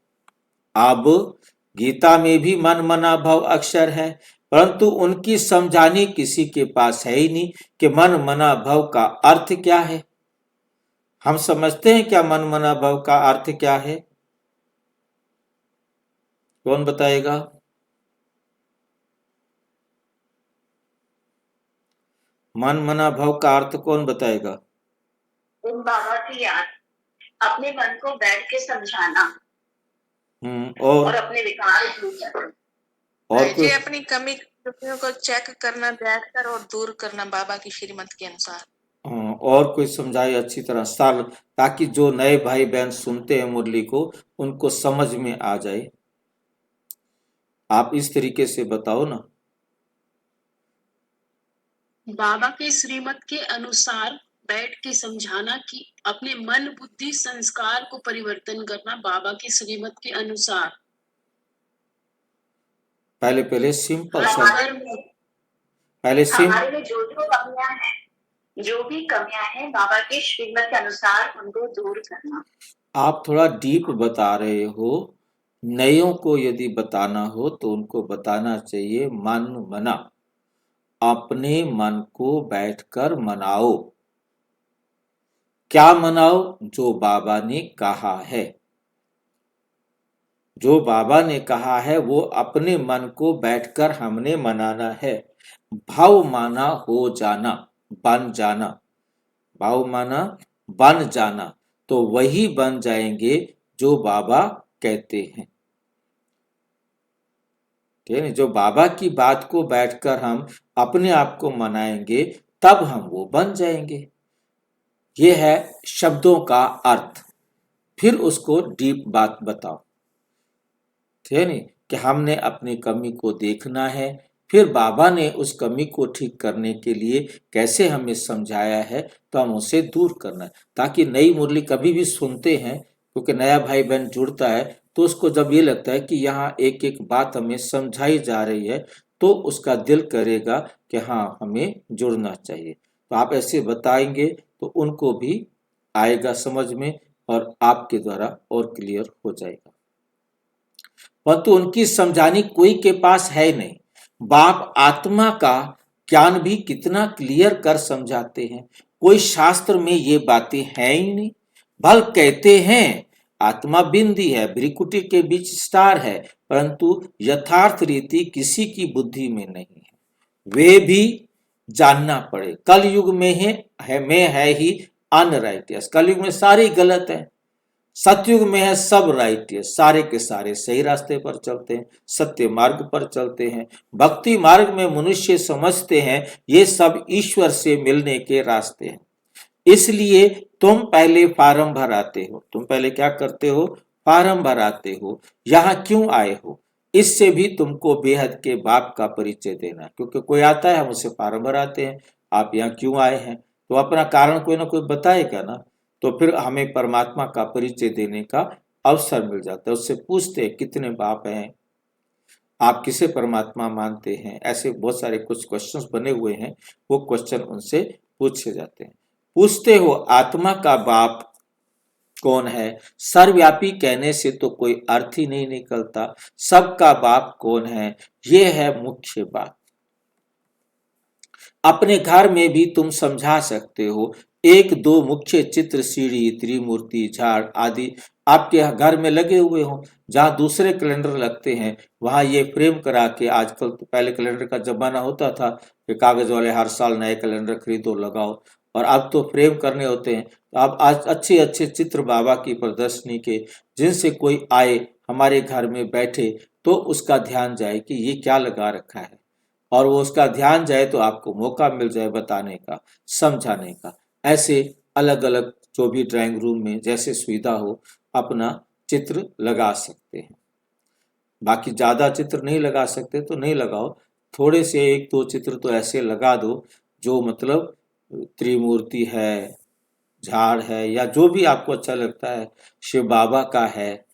अब गीता में भी मन मना भव अक्षर है, परंतु उनकी समझानी किसी के पास है ही नहीं कि मन मना भव का अर्थ क्या है। हम समझते हैं क्या मन मना भव का अर्थ क्या है? कौन बताएगा? मन मना भव का अर्थ कौन बताएगा? उन बाबा की याद, अपने मन को बैठ के समझाना और अपने विकार दूर करना। और भाई जी अपनी कमी त्रुटियों को चेक करना बैठकर और दूर करना बाबा की श्रीमत के अनुसार। और कोई समझाए अच्छी तरह साल, ताकि जो नए भाई बहन सुनते हैं मुरली को उनको समझ में आ जाए। आप इस तरीके से बताओ ना। बाबा के श्रीमत के अनुसार बैठ के समझाना कि अपने मन बुद्धि संस्कार को परिवर्तन करना बाबा की श्रीमत के अनुसार। पहले सिंपल हमारे सब में जो भी कमियां हैं बाबा के श्रीमत के अनुसार उनको दूर करना। आप थोड़ा डीप बता रहे हो। नयों को यदि बताना हो तो उनको बताना चाहिए मन मना, अपने मन को बैठकर मनाओ। क्या मनाओ? जो बाबा ने कहा है, जो बाबा ने कहा है वो अपने मन को बैठकर हमने मनाना है। भाव माना हो जाना, बन जाना, भाव माना बन जाना, तो वही बन जाएंगे जो बाबा कहते हैं। ठीक है, जो बाबा की बात को बैठकर हम अपने आप को मनाएंगे तब हम वो बन जाएंगे। ये है शब्दों का अर्थ। फिर उसको डीप बात बताओ। ठीक है नहीं कि हमने अपनी कमी को देखना है, फिर बाबा ने उस कमी को ठीक करने के लिए कैसे हमें समझाया है तो हम उसे दूर करना है, ताकि नई मुरली कभी भी सुनते हैं, क्योंकि नया भाई बहन जुड़ता है तो उसको जब ये लगता है कि यहाँ एक एक बात हमें समझाई जा रही है तो उसका दिल करेगा कि हाँ हमें जुड़ना चाहिए। तो आप ऐसे बताएंगे तो उनको भी आएगा समझ में और आपके द्वारा और क्लियर हो जाएगा। परंतु उनकी समझानी कोई के पास है नहीं। बाप आत्मा का ज्ञान भी कितना क्लियर कर समझाते हैं, कोई शास्त्र में ये बातें हैं ही नहीं। भल कहते हैं आत्मा बिंदी है, भ्रिकुटी के बीच स्टार है, परंतु यथार्थ रीति किसी की बुद्धि में नहीं है। वे भी जानना पड़े। कल युग में है ही अनराइटियस, कल युग में सारे गलत है। सतयुग में है सब राइटियस, सारे के सारे सही रास्ते पर चलते हैं, सत्य मार्ग पर चलते हैं। भक्ति मार्ग में मनुष्य समझते हैं ये सब ईश्वर से मिलने के रास्ते हैं। इसलिए तुम पहले फार्म भराते हो। तुम पहले क्या करते हो? फार्म भराते हो। यहाँ क्यों आए हो? इससे भी तुमको बेहद के बाप का परिचय देना है, क्योंकि कोई आता है हम उसे फार्म भराते हैं। आप यहाँ क्यों आए हैं? तो अपना कारण कोई ना कोई बताएगा ना, तो फिर हमें परमात्मा का परिचय देने का अवसर मिल जाता है। उससे पूछते हैं कितने बाप हैं, आप किसे परमात्मा मानते हैं, ऐसे बहुत सारे कुछ क्वेश्चंस बने हुए हैं, वो क्वेश्चन उनसे पूछे जाते हैं। पूछते हो आत्मा का बाप कौन है? सर्वव्यापी कहने से तो कोई अर्थ ही नहीं निकलता। सबका बाप कौन है? ये है मुख्य बात। अपने घर में भी तुम समझा सकते हो। एक दो मुख्य चित्र सीढ़ी, त्रिमूर्ति, झाड़ आदि आपके घर में लगे हुए हों। जहां दूसरे कैलेंडर लगते हैं वहां ये फ्रेम करा के, आजकल तो पहले कैलेंडर का जमाना होता था कि कागज वाले हर साल नए कैलेंडर खरीदो लगाओ, और अब तो फ्रेम करने होते हैं। तो आप आज अच्छे अच्छे चित्र बाबा की प्रदर्शनी के, जिनसे कोई आए हमारे घर में बैठे तो उसका ध्यान जाए कि ये क्या लगा रखा है, और वो उसका ध्यान जाए तो आपको मौका मिल जाए बताने का, समझाने का। ऐसे अलग अलग जो भी ड्राइंग रूम में जैसे सुविधा हो अपना चित्र लगा सकते हैं। बाकी ज्यादा चित्र नहीं लगा सकते तो नहीं लगाओ, थोड़े से एक दो चित्र तो ऐसे लगा दो जो मतलब त्रिमूर्ति है, झाड़ है, या जो भी आपको अच्छा लगता है, शिव बाबा का है,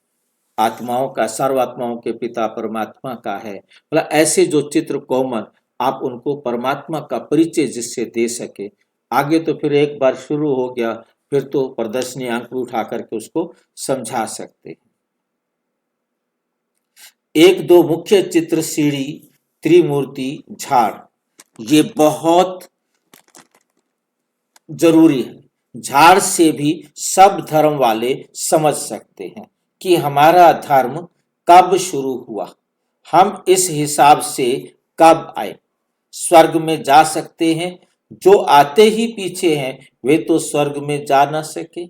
आत्माओं का, सर्वात्माओं के पिता परमात्मा का है, मतलब ऐसे जो चित्र कॉमन, आप उनको परमात्मा का परिचय जिससे दे सके। आगे तो फिर एक बार शुरू हो गया फिर तो प्रदर्शनी अंक उठा करके उसको समझा सकते हैं। एक दो मुख्य चित्र सीढ़ी, त्रिमूर्ति, झाड़, ये बहुत जरूरी है। झाड़ से भी सब धर्म वाले समझ सकते हैं कि हमारा धर्म कब शुरू हुआ, हम इस हिसाब से कब आए। स्वर्ग में जा सकते हैं, जो आते ही पीछे हैं वे तो स्वर्ग में जा न सके,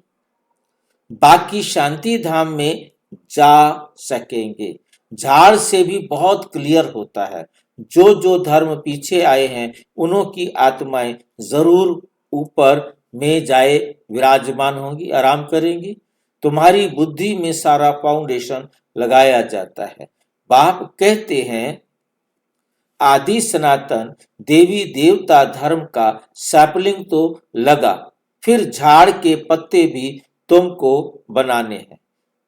बाकी शांति धाम में जा सकेंगे। झाड़ से भी बहुत क्लियर होता है, जो जो धर्म पीछे आए हैं उन्हों की आत्माएं जरूर ऊपर में जाए विराजमान होंगी, आराम करेंगी। तुम्हारी बुद्धि में सारा फाउंडेशन लगाया जाता है। बाप कहते हैं आदि सनातन देवी देवता धर्म का सैपलिंग तो लगा, फिर झाड़ के पत्ते भी तुमको बनाने हैं,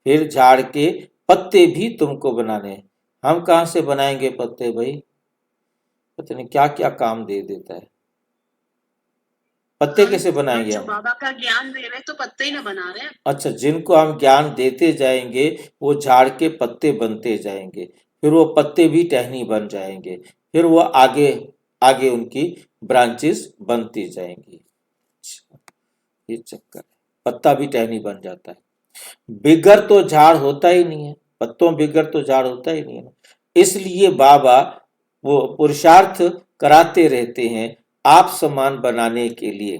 फिर झाड़ के पत्ते भी तुमको बनाने हैं। हम कहां से बनाएंगे पत्ते भाई? पता नहीं क्या क्या काम दे देता है। पत्ते कैसे बनाएंगे जो हम? बाबा का ज्ञान दे रहे तो पत्ते ही ना बना रहे हैं। अच्छा, जिनको हम ज्ञान देते जाएंगे वो झाड़ के पत्ते बनते जाएंगे, फिर वो पत्ते भी टहनी बन जाएंगे, फिर वो आगे आगे उनकी ब्रांचेस बनती जाएंगी। ये चक्कर है, पत्ता भी टहनी बन जाता है। बिगर तो झाड़ होता ही नहीं है, पत्तों बिगर तो झाड़ होता ही नहीं है। इसलिए बाबा वो पुरुषार्थ कराते रहते हैं आप समान बनाने के लिए।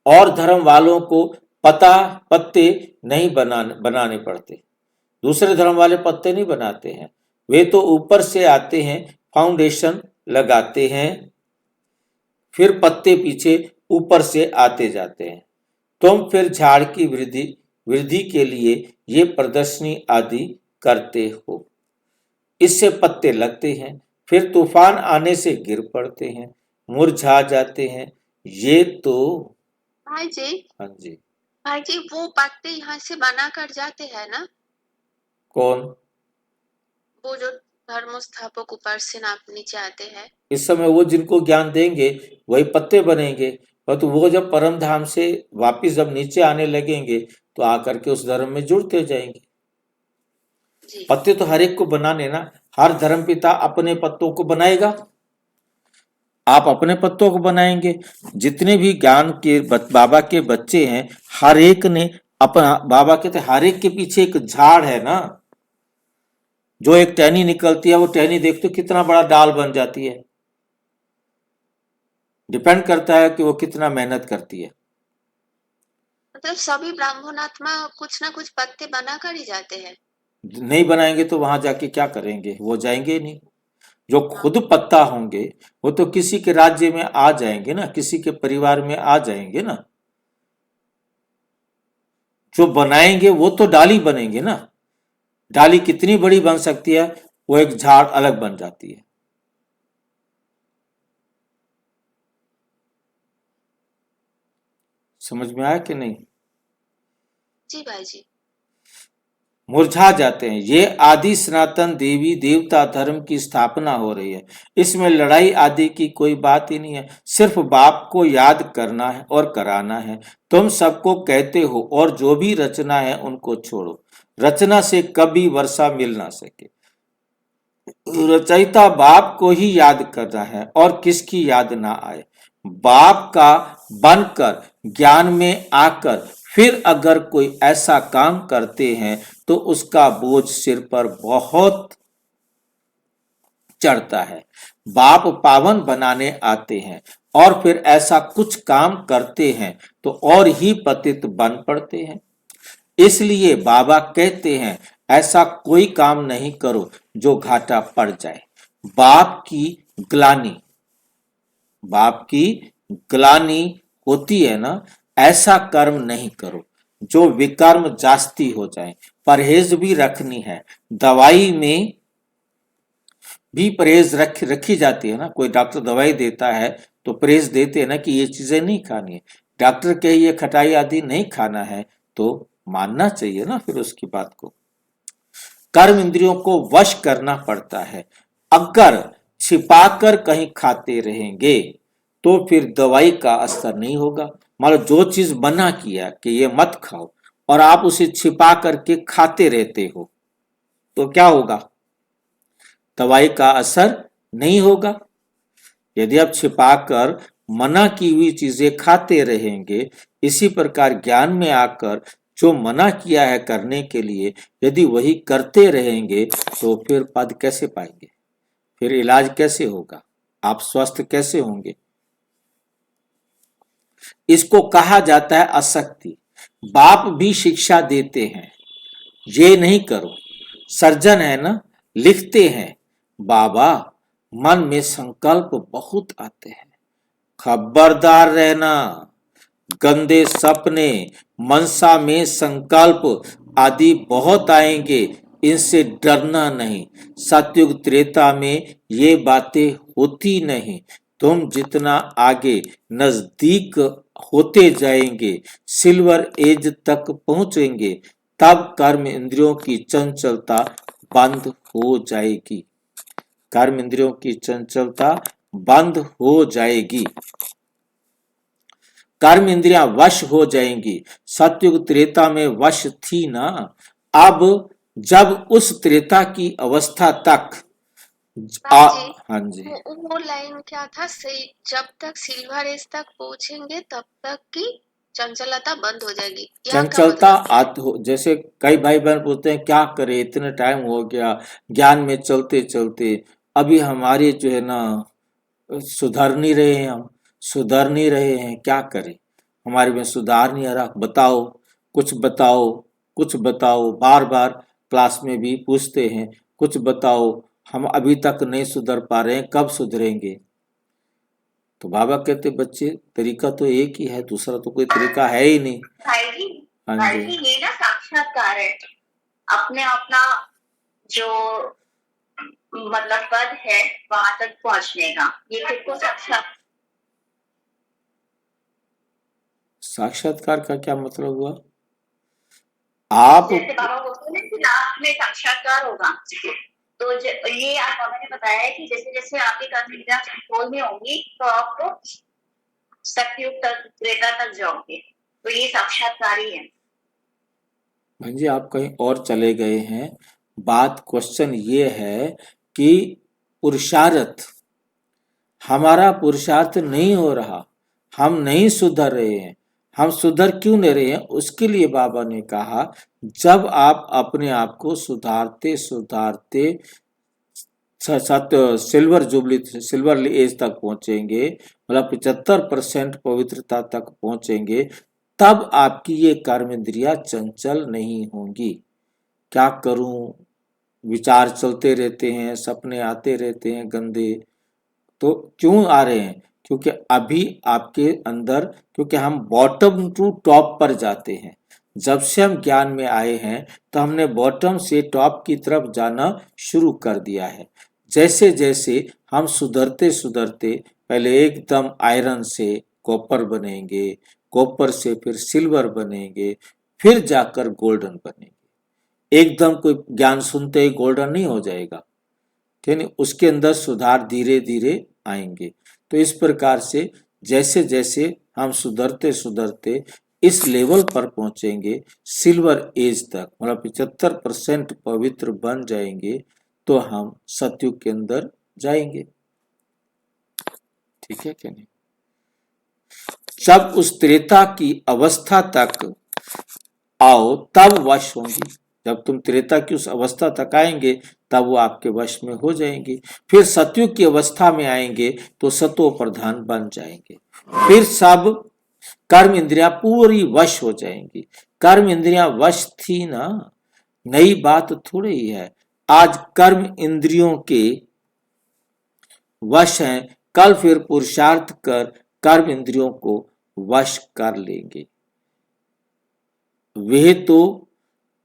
और धर्म वालों को पत्ते नहीं बनाने पड़ते। दूसरे धर्म वाले पत्ते नहीं बनाते हैं, वे तो ऊपर से आते हैं, फाउंडेशन लगाते हैं, फिर पत्ते पीछे ऊपर से आते जाते हैं। तुम फिर झाड़ की वृद्धि के लिए ये प्रदर्शनी आदि करते हो। इससे पत्ते लगते हैं, फिर तूफान आने से गिर पड़ते हैं, मुरझा जाते हैं। ये तो भाई जी, हाँ जी। भाई जी वो पत्ते यहाँ से बना कर जाते हैं ना, कौन? वो जो धर्म स्थापक ऊपर से नाप नीचे आते हैं। इस समय वो जिनको ज्ञान देंगे वही पत्ते बनेंगे, और तो वो जब परम धाम से वापिस जब नीचे आने लगेंगे तो आकर के उस धर्म में जुड़ते जाएंगे। जी पत्ते तो हर एक को बनाने ना, हर धर्म पिता अपने पत्तों को बनाएगा, आप अपने पत्तों को बनाएंगे। जितने भी ज्ञान के बाबा के बच्चे हैं, हर एक ने अपना, बाबा कहते हर एक के पीछे एक झाड़ है ना, जो एक टहनी निकलती है, वो टहनी देखते हो कितना बड़ा डाल बन जाती है। डिपेंड करता है कि वो कितना मेहनत करती है। मतलब सभी ब्राह्मणात्मा कुछ ना कुछ पत्ते बना कर ही जाते हैं। नहीं बनाएंगे तो वहां जाके क्या करेंगे? वो जाएंगे ही नहीं। जो खुद पत्ता होंगे वो तो किसी के राज्य में आ जाएंगे ना, किसी के परिवार में आ जाएंगे ना। जो बनाएंगे वो तो डाली बनेंगे ना, डाली कितनी बड़ी बन सकती है, वो एक झाड़ अलग बन जाती है। समझ में आया कि नहीं? जी भाई जी। मुरझा जाते हैं। ये आदि सनातन देवी देवता धर्म की स्थापना हो रही है। इसमें लड़ाई आदि की कोई बात ही नहीं है। सिर्फ बाप को याद करना है और कराना है। तुम सबको कहते हो और जो भी रचना है उनको छोड़ो। रचना से कभी वर्षा मिल ना सके। रचयिता बाप को ही याद करना है और किसकी याद ना आए। बाप का बनकर ज्ञान में आकर फिर अगर कोई ऐसा काम करते हैं तो उसका बोझ सिर पर बहुत चढ़ता है। बाप पावन बनाने आते हैं और फिर ऐसा कुछ काम करते हैं तो और ही पतित बन पड़ते हैं। इसलिए बाबा कहते हैं ऐसा कोई काम नहीं करो जो घाटा पड़ जाए। बाप की ग्लानि होती है ना, ऐसा कर्म नहीं करो जो विकर्म जास्ती हो जाए। परहेज भी रखनी है। दवाई में भी परहेज रखी जाती है ना। कोई डॉक्टर दवाई देता है तो परहेज देते हैं ना कि ये चीजें नहीं खानी है। डॉक्टर कहे ये खटाई आदि नहीं खाना है तो मानना चाहिए ना फिर उसकी बात को। कर्म इंद्रियों को वश करना पड़ता है। अगर छिपाकर कहीं खाते रहेंगे तो फिर दवाई का असर नहीं होगा। मान लो जो चीज मना किया कि ये मत खाओ और आप उसे छिपा करके खाते रहते हो तो क्या होगा? दवाई का असर नहीं होगा। यदि आप छिपाकर मना की हुई चीजें खाते रहेंगे, इसी प्रकार ज्ञान में आकर जो मना किया है करने के लिए यदि वही करते रहेंगे तो फिर पद कैसे पाएंगे? फिर इलाज कैसे होगा? आप स्वस्थ कैसे होंगे? इसको कहा जाता है आसक्ति। बाप भी शिक्षा देते हैं, ये नहीं करो। सर्जन है ना, लिखते हैं बाबा मन में संकल्प बहुत आते हैं, खबरदार रहना। गंदे सपने, मनसा में संकल्प आदि बहुत आएंगे, इनसे डरना नहीं। सतयुग त्रेता में ये बातें होती नहीं। तुम जितना आगे नजदीक होते जाएंगे, सिल्वर एज तक पहुंचेंगे, तब कर्म इंद्रियों की चंचलता बंद हो जाएगी। कर्म इंद्रियों की चंचलता बंद हो जाएगी। कर्म इंद्रियां वश हो जाएंगी। सतयुग त्रेता में वश थी ना। अब जब उस त्रेता की अवस्था तक हाँ जी, वो लाइन क्या था? जब तक सिल्वर एज तक पहुंचेंगे तब तक की चंचलता बंद हो जाएगी। चंचलता जैसे कई भाई बहन पूछते हैं क्या करें, इतने टाइम हो गया ज्ञान में चलते चलते, अभी हमारे जो है ना सुधर नहीं रहे हैं, हम सुधर नहीं रहे हैं, क्या करें? हमारे में सुधार नहीं आ रहा, बताओ कुछ बताओ कुछ बताओ। बार बार क्लास में भी पूछते हैं कुछ बताओ, हम अभी तक नहीं सुधर पा रहे हैं, कब सुधरेंगे? तो बाबा कहते बच्चे तरीका तो एक ही है, दूसरा तो कोई तरीका है ही नहीं। भाई जी ये ना साक्षात्कार है। अपने अपना जो मतलब पद है वहां तक पहुंचने का, ये खुद को साक्षात्कार का क्या मतलब हुआ? आप जैसे बाबा बोलते हैं कि लास्ट में साक्षात्कार होगा, तो ये आप बाबा ने बताया है कि जैसे जैसे आपकी कर्म इंद्रियां कंट्रोल में होंगी तो आपको सतयुग तक त्रेता तक जाओगे, तो ये साक्षात्कार ही है। भाई जी आप कहीं और चले गए हैं। बात क्वेश्चन ये है कि पुरुषार्थ, हमारा पुरुषार्थ नहीं हो रहा, हम नहीं सुधर रहे हैं। हम सुधर क्यों नहीं रहे हैं? उसके लिए बाबा ने कहा जब आप अपने आप को सुधारते सुधारते सिल्वर जुबली सिल्वर एज तक पहुंचेंगे, मतलब 75% पवित्रता तक पहुंचेंगे, तब आपकी ये कर्म इंद्रियां चंचल नहीं होंगी। क्या करूं, विचार चलते रहते हैं, सपने आते रहते हैं गंदे। तो क्यों आ रहे हैं? क्योंकि अभी आपके अंदर, क्योंकि हम बॉटम टू टॉप पर जाते हैं। जब से हम ज्ञान में आए हैं तो हमने बॉटम से टॉप की तरफ जाना शुरू कर दिया है। जैसे जैसे हम सुधरते सुधरते पहले एकदम आयरन से कॉपर बनेंगे, कॉपर से फिर सिल्वर बनेंगे, फिर जाकर गोल्डन बनेंगे। एकदम कोई ज्ञान सुनते ही गोल्डन नहीं हो जाएगा, ठीक है। उसके अंदर सुधार धीरे धीरे आएंगे। तो इस प्रकार से जैसे जैसे हम सुधरते सुधरते इस लेवल पर पहुंचेंगे, सिल्वर एज तक, मतलब 75% पवित्र बन जाएंगे, तो हम सतयुग के अंदर जाएंगे। ठीक है क्या नहीं? जब उस त्रेता की अवस्था तक आओ तब वश होंगी। जब तुम त्रेता की उस अवस्था तक आएंगे तब वो आपके वश में हो जाएंगे। फिर सतयुग की अवस्था में आएंगे तो सतो प्रधान बन जाएंगे। फिर सब कर्म इंद्रियां पूरी वश हो जाएंगी। कर्म इंद्रियां वश थी ना, नई बात थोड़ी ही है। आज कर्म इंद्रियों के वश हैं, कल फिर पुरुषार्थ कर कर्म इंद्रियों को वश कर लेंगे। वे तो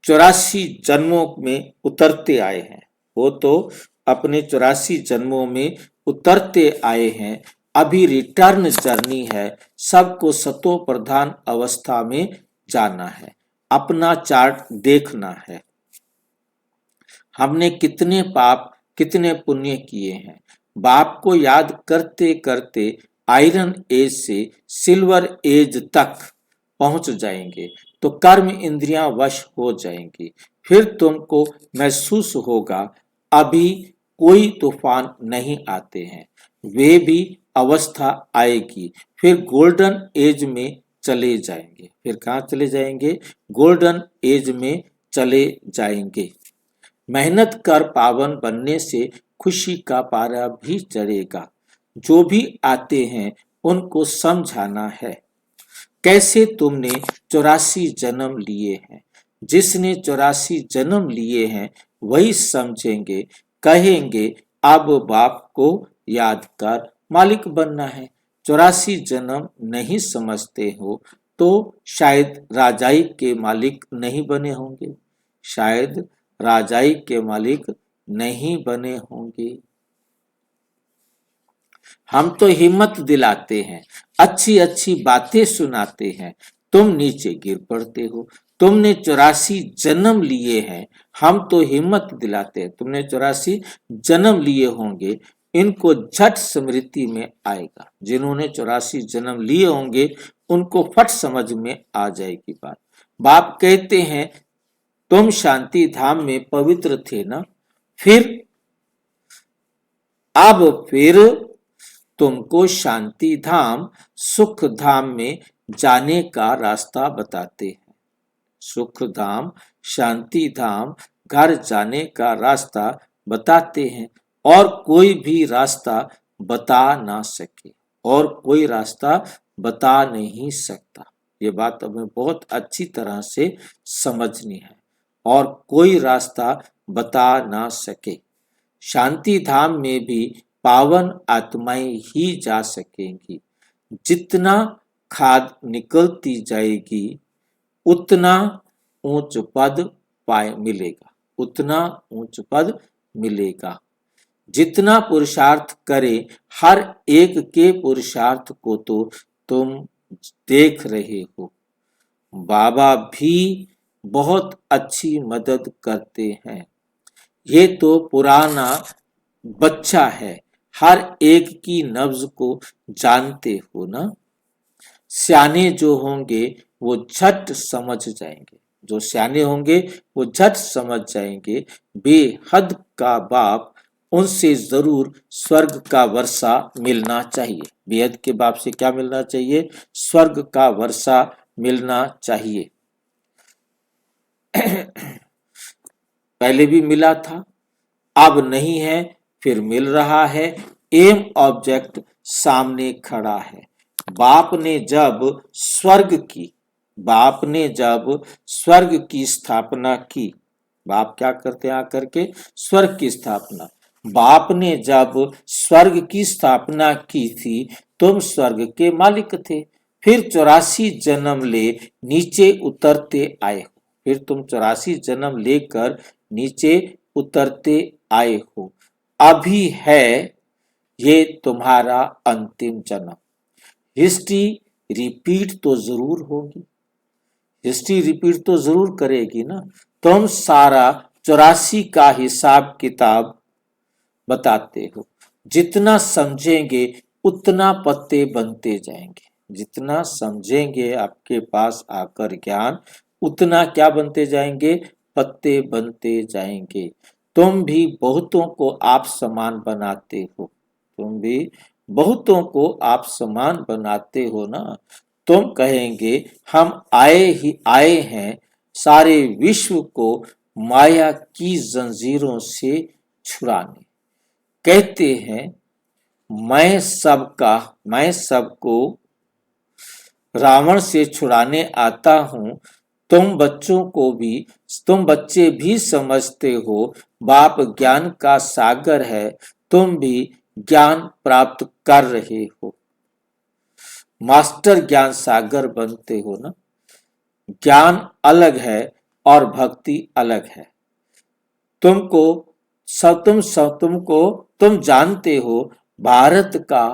84 जन्मों में उतरते आए हैं, वो तो अपने 84 जन्मों में उतरते आए हैं। अभी रिटर्न जर्नी है, सबको सतो प्रधान अवस्था में जाना है। अपना चार्ट देखना है, हमने कितने पाप कितने पुण्य किए हैं। बाप को याद करते करते आयरन एज से सिल्वर एज तक पहुंच जाएंगे तो कर्म इंद्रियां वश हो जाएंगी। फिर तुमको महसूस होगा अभी कोई तूफान नहीं आते हैं, वे भी अवस्था आएगी। फिर गोल्डन एज में चले जाएंगे। फिर कहाँ चले जाएंगे? गोल्डन एज में चले जाएंगे। मेहनत कर पावन बनने से खुशी का पारा भी चढ़ेगा। जो भी आते हैं उनको समझाना है कैसे तुमने 84 जन्म लिए हैं। जिसने 84 जन्म लिए हैं वही समझेंगे, कहेंगे अब बाप को याद कर मालिक बनना है। 84 जन्म नहीं समझते हो तो शायद राजाई के मालिक नहीं बने होंगे, शायद राजाई के मालिक नहीं बने होंगे। हम तो हिम्मत दिलाते हैं, अच्छी अच्छी बातें सुनाते हैं, तुम नीचे गिर पड़ते हो। तुमने 84 जन्म लिए हैं, हम तो हिम्मत दिलाते हैं, तुमने 84 जन्म लिए होंगे, इनको झट स्मृति में आएगा। जिन्होंने 84 जन्म लिए होंगे उनको फट समझ में आ जाएगी बात। बाप कहते हैं तुम शांति धाम में पवित्र थे ना, अब फिर तुमको शांति धाम सुख धाम में जाने का रास्ता बताते हैं। सुख धाम शांति धाम घर जाने का रास्ता बताते हैं, और कोई भी रास्ता बता ना सके, और कोई रास्ता बता नहीं सकता। ये बात हमें बहुत अच्छी तरह से समझनी है, और कोई रास्ता बता ना सके। शांति धाम में भी पावन आत्माएं ही जा सकेंगी। जितना खाद निकलती जाएगी उतना ऊंच पद मिलेगा, उतना ऊंच पद मिलेगा। जितना पुरुषार्थ करे, हर एक के पुरुषार्थ को तो तुम देख रहे हो। बाबा भी बहुत अच्छी मदद करते हैं। ये तो पुराना बच्चा है, हर एक की नब्ज को जानते हो ना। सियाने जो होंगे वो झट समझ जाएंगे, जो सियाने होंगे वो झट समझ जाएंगे। बेहद का बाप, उनसे जरूर स्वर्ग का वर्षा मिलना चाहिए। बेहद के बाप से क्या मिलना चाहिए? स्वर्ग का वर्षा मिलना चाहिए। पहले भी मिला था, अब नहीं है, फिर मिल रहा है। एम ऑब्जेक्ट सामने खड़ा है। बाप ने जब स्वर्ग की स्थापना की, बाप क्या करते हैं आकर के? स्वर्ग की स्थापना। बाप ने जब स्वर्ग की स्थापना की थी तुम स्वर्ग के मालिक थे। फिर 84 जन्म ले नीचे उतरते आए हो। फिर तुम 84 जन्म लेकर नीचे उतरते आए हो। अभी है ये तुम्हारा अंतिम जन्म। हिस्ट्री रिपीट तो जरूर होगी, हिस्ट्री रिपीट तो जरूर करेगी ना। तुम सारा 84 का हिसाब किताब बताते हो। जितना समझेंगे उतना पत्ते बनते जाएंगे। जितना समझेंगे आपके पास आकर ज्ञान, उतना क्या बनते जाएंगे? पत्ते बनते जाएंगे। तुम भी बहुतों को आप समान बनाते हो। तुम भी बहुतों को आप समान बनाते हो ना। तुम कहेंगे हम आए हैं सारे विश्व को माया की जंजीरों से छुड़ाने। कहते हैं मैं सबको रावण से छुड़ाने आता हूं। तुम बच्चे भी समझते हो बाप ज्ञान का सागर है। तुम भी ज्ञान प्राप्त कर रहे हो। मास्टर ज्ञान सागर बनते हो ना। ज्ञान अलग है और भक्ति अलग है। तुम जानते हो भारत का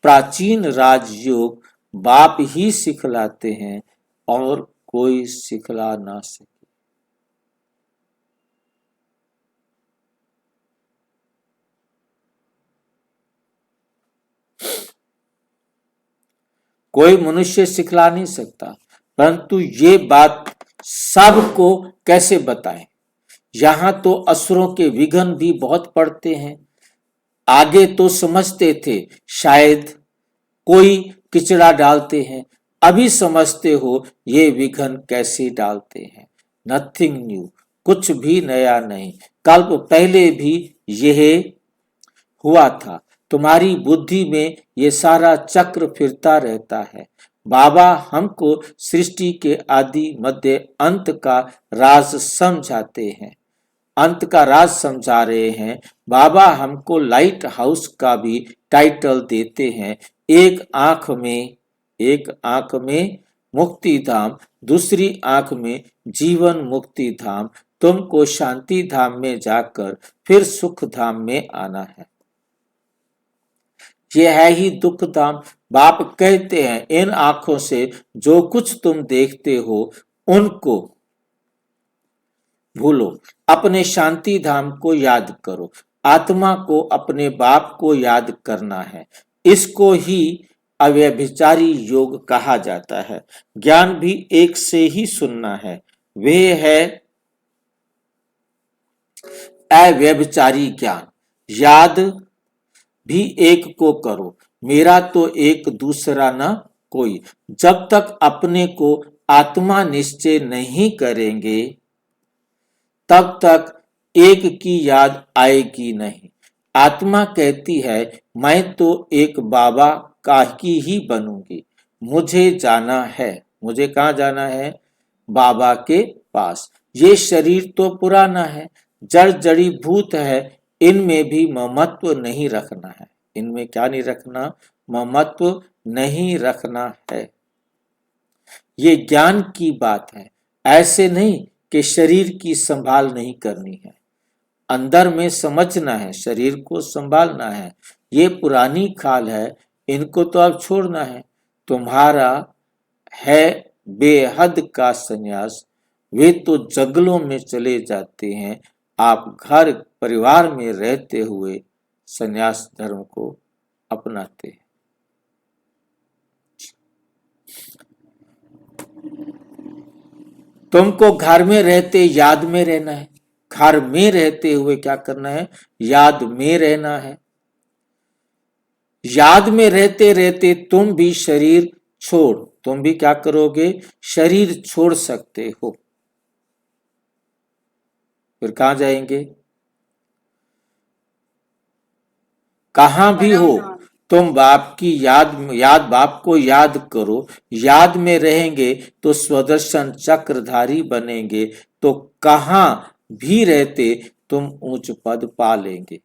प्राचीन राजयोग बाप ही सिखलाते हैं और कोई सिखला ना सके। कोई मनुष्य सिखला नहीं सकता, परंतु ये बात सबको कैसे बताएं? यहाँ तो असुरों के विघ्न भी बहुत पड़ते हैं। आगे तो समझते थे शायद कोई किचड़ा डालते हैं, अभी समझते हो ये विघ्न कैसे डालते हैं। नथिंग न्यू, कुछ भी नया नहीं। कल्प पहले भी यह हुआ था। तुम्हारी बुद्धि में ये सारा चक्र फिरता रहता है। बाबा हमको सृष्टि के आदि मध्य अंत का राज समझाते हैं, अंत का राज समझा रहे हैं। बाबा हमको लाइट हाउस का भी टाइटल देते हैं। एक आंख में मुक्ति धाम, दूसरी आंख में जीवन मुक्ति धाम। तुमको शांति धाम में जाकर फिर सुख धाम में आना है। यह है ही दुख धाम। बाप कहते हैं इन आंखों से जो कुछ तुम देखते हो उनको भूलो, अपने शांति धाम को याद करो। आत्मा को अपने बाप को याद करना है। इसको ही अव्यभिचारी योग कहा जाता है। ज्ञान भी एक से ही सुनना है, वह है अव्यभिचारी ज्ञान। याद भी एक को करो, मेरा तो एक दूसरा न कोई। जब तक अपने को आत्मा निश्चय नहीं करेंगे तब तक एक की याद आएगी नहीं। आत्मा कहती है मैं तो एक बाबा का ही बनूंगी। मुझे जाना है। मुझे कहाँ जाना है? बाबा के पास। ये शरीर तो पुराना है, जड़ जड़ी भूत है। इनमें भी ममत्व नहीं रखना है। इनमें क्या नहीं रखना? ममत्व नहीं रखना है। ये ज्ञान की बात है। ऐसे नहीं कि शरीर की संभाल नहीं करनी है। अंदर में समझना है, शरीर को संभालना है। ये पुरानी खाल है, इनको तो अब छोड़ना है। तुम्हारा है बेहद का संन्यास। वे तो जंगलों में चले जाते हैं, आप घर परिवार में रहते हुए संन्यास धर्म को अपनाते हैं। तुमको घर में रहते याद में रहना है। घर में रहते हुए क्या करना है? याद में रहना है। याद में रहते रहते तुम भी शरीर तुम भी क्या करोगे? शरीर छोड़ सकते हो। फिर कहां जाएंगे? कहां भी हो तुम बाप की याद बाप को याद करो। याद में रहेंगे तो स्वदर्शन चक्रधारी बनेंगे। तो कहां भी रहते तुम ऊंच पद पा लेंगे।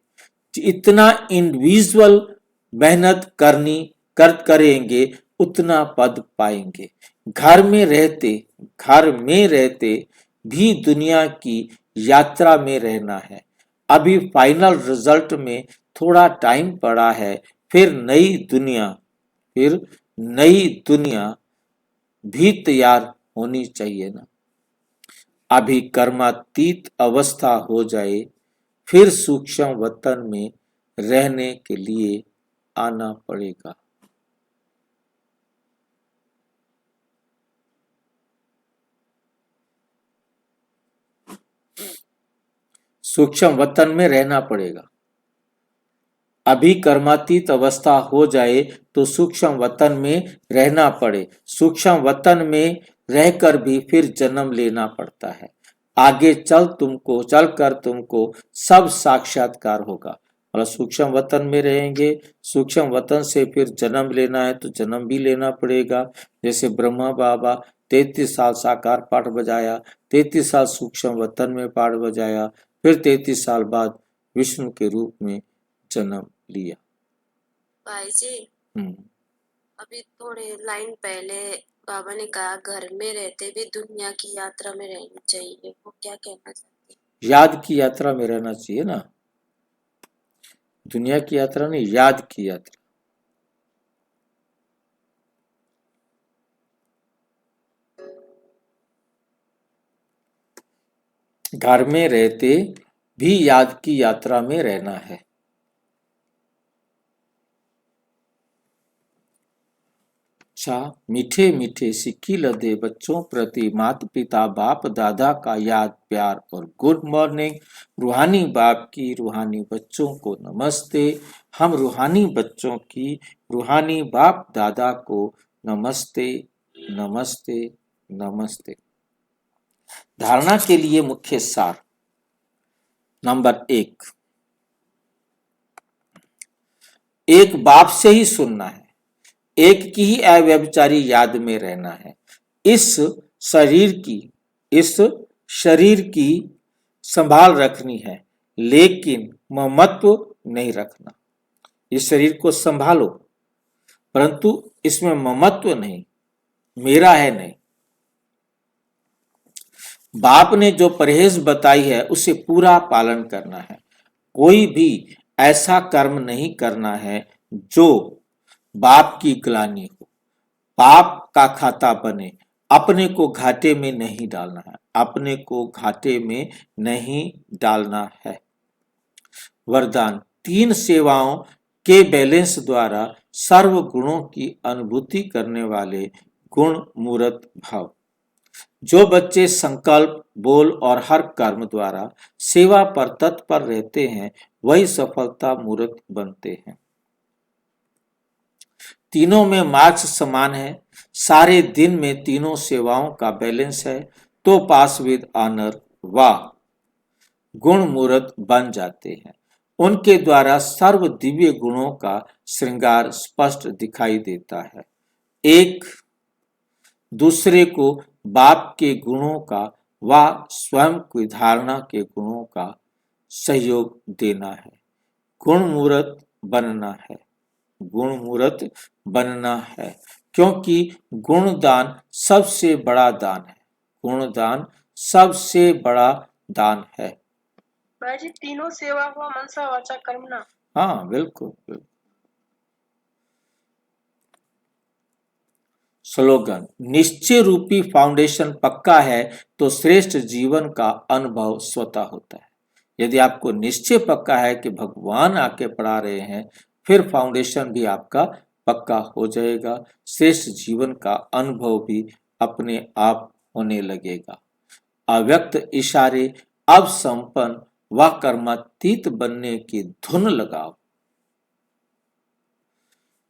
इतना इंडिविजुअल मेहनत करेंगे उतना पद पाएंगे। घर में रहते भी दुनिया की यात्रा में रहना है। अभी फाइनल रिजल्ट में थोड़ा टाइम पड़ा है। फिर नई दुनिया भी तैयार होनी चाहिए ना। अभी कर्मातीत अवस्था हो जाए, फिर सूक्ष्म वतन में रहने के लिए आना पड़ेगा। सूक्ष्म वतन में रहना पड़ेगा। अभी कर्मातीत अवस्था हो जाए तो सूक्ष्म वतन में रहना पड़े। सूक्ष्म वतन में रहकर भी फिर जन्म लेना पड़ता है। आगे चलकर तुमको सब साक्षात्कार होगा। मतलब सूक्ष्म वतन में रहेंगे, सूक्ष्म वतन से फिर जन्म लेना है तो जन्म भी लेना पड़ेगा। जैसे ब्रह्मा बाबा 33 साल साकार पाठ बजाया, 33 साल सूक्ष्म वतन में पाठ बजाया, फिर 33 साल बाद विष्णु के रूप में जन्म लिया। भाई जी हम्म, अभी थोड़े लाइन पहले बाबा ने कहा घर में रहते भी दुनिया की यात्रा में रहनी चाहिए, वो क्या कहना चाहते हैं? याद की यात्रा में रहना चाहिए ना, दुनिया की यात्रा नहीं, याद की यात्रा। घर में रहते भी याद की यात्रा में रहना है। अच्छा, मीठे मीठे सिक्की लदे बच्चों प्रति माता पिता बाप दादा का याद प्यार और गुड मॉर्निंग। रूहानी बाप की रूहानी बच्चों को नमस्ते। हम रूहानी बच्चों की रूहानी बाप दादा को नमस्ते नमस्ते नमस्ते। धारणा के लिए मुख्य सार। नंबर 1, एक बाप से ही सुनना है, एक की ही अव्यभिचारी याद में रहना है। इस शरीर की संभाल रखनी है, लेकिन ममत्व नहीं रखना। इस शरीर को संभालो, परंतु इसमें ममत्व नहीं, मेरा है नहीं। बाप ने जो परहेज बताई है उसे पूरा पालन करना है। कोई भी ऐसा कर्म नहीं करना है जो बाप की ग्लानि हो, बाप का खाता बने। अपने को घाटे में नहीं डालना है, अपने को घाटे में नहीं डालना है। वरदान, 3 सेवाओं के बैलेंस द्वारा सर्व गुणों की अनुभूति करने वाले गुण मूर्त भाव। जो बच्चे संकल्प, बोल और हर कर्म द्वारा सेवा पर तत्पर रहते हैं, वही सफलता मूर्त बनते हैं। तीनों में मार्क्स समान है। सारे दिन में तीनों सेवाओं का बैलेंस है तो पास विद ऑनर व गुण मूर्त बन जाते हैं। उनके द्वारा सर्व दिव्य गुणों का श्रृंगार स्पष्ट दिखाई देता है। एक दूसरे को बाप के गुणों का व स्वयं की धारणा के गुणों का सहयोग देना है। गुण मूर्त बनना है, गुण मूर्त बनना है, क्योंकि गुणदान सबसे बड़ा दान है। गुणदान सबसे बड़ा दान है। भाई जी तीनों सेवा हुआ मनसा वाचा कर्मणा। हाँ, बिल्कुल बिल्कुल। स्लोगन, निश्चय रूपी फाउंडेशन पक्का है तो श्रेष्ठ जीवन का अनुभव स्वतः होता है। यदि आपको निश्चय पक्का है कि भगवान आके पढ़ा रहे हैं, फिर फाउंडेशन भी आपका पक्का हो जाएगा, श्रेष्ठ जीवन का अनुभव भी अपने आप होने लगेगा। अव्यक्त इशारे अब संपन्न व कर्मातीत बनने की धुन लगाओ।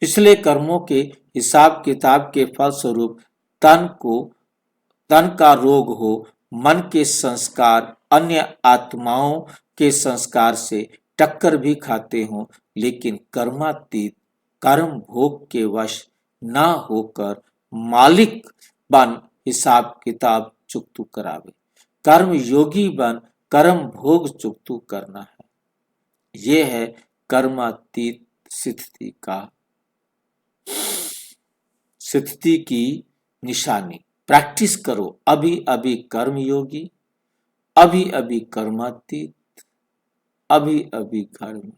पिछले कर्मों के हिसाब किताब के फलस्वरूप तन का रोग हो, मन के संस्कार अन्य आत्माओं के संस्कार से टक्कर भी खाते हों, लेकिन कर्मातीत कर्म भोग के वश ना होकर मालिक बन हिसाब किताब चुकतू करावे। कर्म योगी बन कर्म भोग चुकतू करना है। यह है कर्मातीत स्थिति की निशानी। प्रैक्टिस करो, अभी अभी कर्म योगी, अभी अभी कर्मातीत, अभी अभी घर में।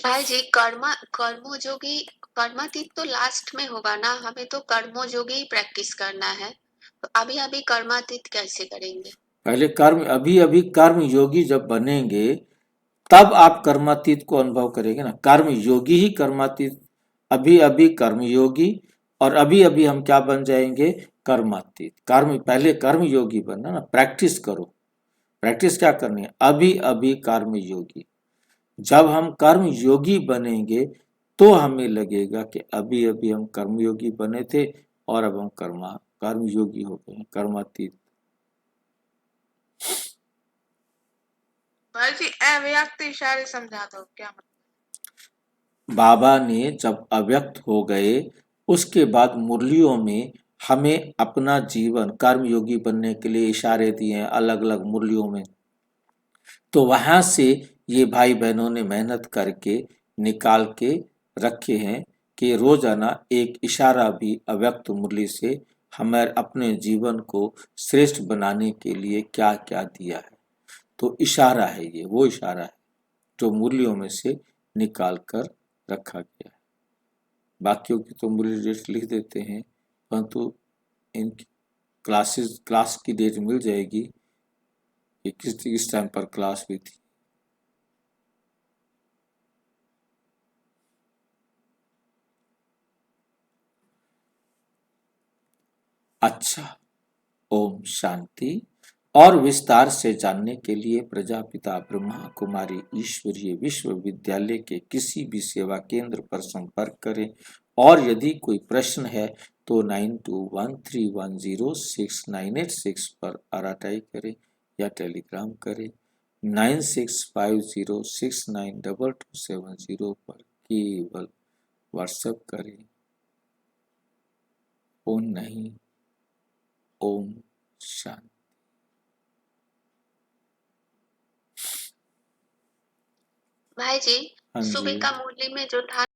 भाई जी कर्मयोगी कर्मातीत तो लास्ट में होगा ना, हमें तो कर्मयोगी प्रैक्टिस करना है, तो अभी अभी कर्मातीत कैसे करेंगे? पहले कर्म, अभी अभी कर्म योगी जब बनेंगे तब आप कर्मातीत को अनुभव करेंगे ना। कर्म योगी ही कर्मातीत, अभी अभी कर्म योगी, और अभी अभी हम क्या बन जाएंगे? कर्मातीत। कर्म, पहले कर्म योगी बनना ना, प्रैक्टिस करो। प्रैक्टिस क्या करनी है? अभी अभी कर्म योगी। जब हम कर्म योगी बनेंगे तो हमें लगेगा कि अभी अभी हम कर्मयोगी बने थे और अब हम कर्म योगी हो गए, कर्मातीत। भाई जी अव्यक्त इशारे समझा दो क्या मतलब? बाबा ने जब अव्यक्त हो गए उसके बाद मुरलियों में हमें अपना जीवन कर्मयोगी बनने के लिए इशारे दिए हैं अलग अलग मुरलियों में। तो वहां से ये भाई बहनों ने मेहनत करके निकाल के रखे हैं कि रोजाना एक इशारा भी अव्यक्त मुरली से हमें अपने जीवन को श्रेष्ठ बनाने के लिए क्या क्या दिया है। तो इशारा है, ये वो इशारा है जो मुरलियों में से निकाल कर रखा गया है। बाकियों की तो मुरली डेट लिख देते हैं, परंतु इनकी क्लास की डेट मिल जाएगी कि किस टाइम पर क्लास हुई थी। अच्छा, ओम शांति। और विस्तार से जानने के लिए प्रजापिता ब्रह्मा कुमारी ईश्वरीय विश्वविद्यालय के किसी भी सेवा केंद्र पर संपर्क करें, और यदि कोई प्रश्न है तो 9213106986 पर आरटीआई करें या टेलीग्राम करें। 9650692270 पर केवल व्हाट्सएप करें। फोन नहीं। ओम शांति। भाई जी हाँ सुबह जी। का मुरली में जो था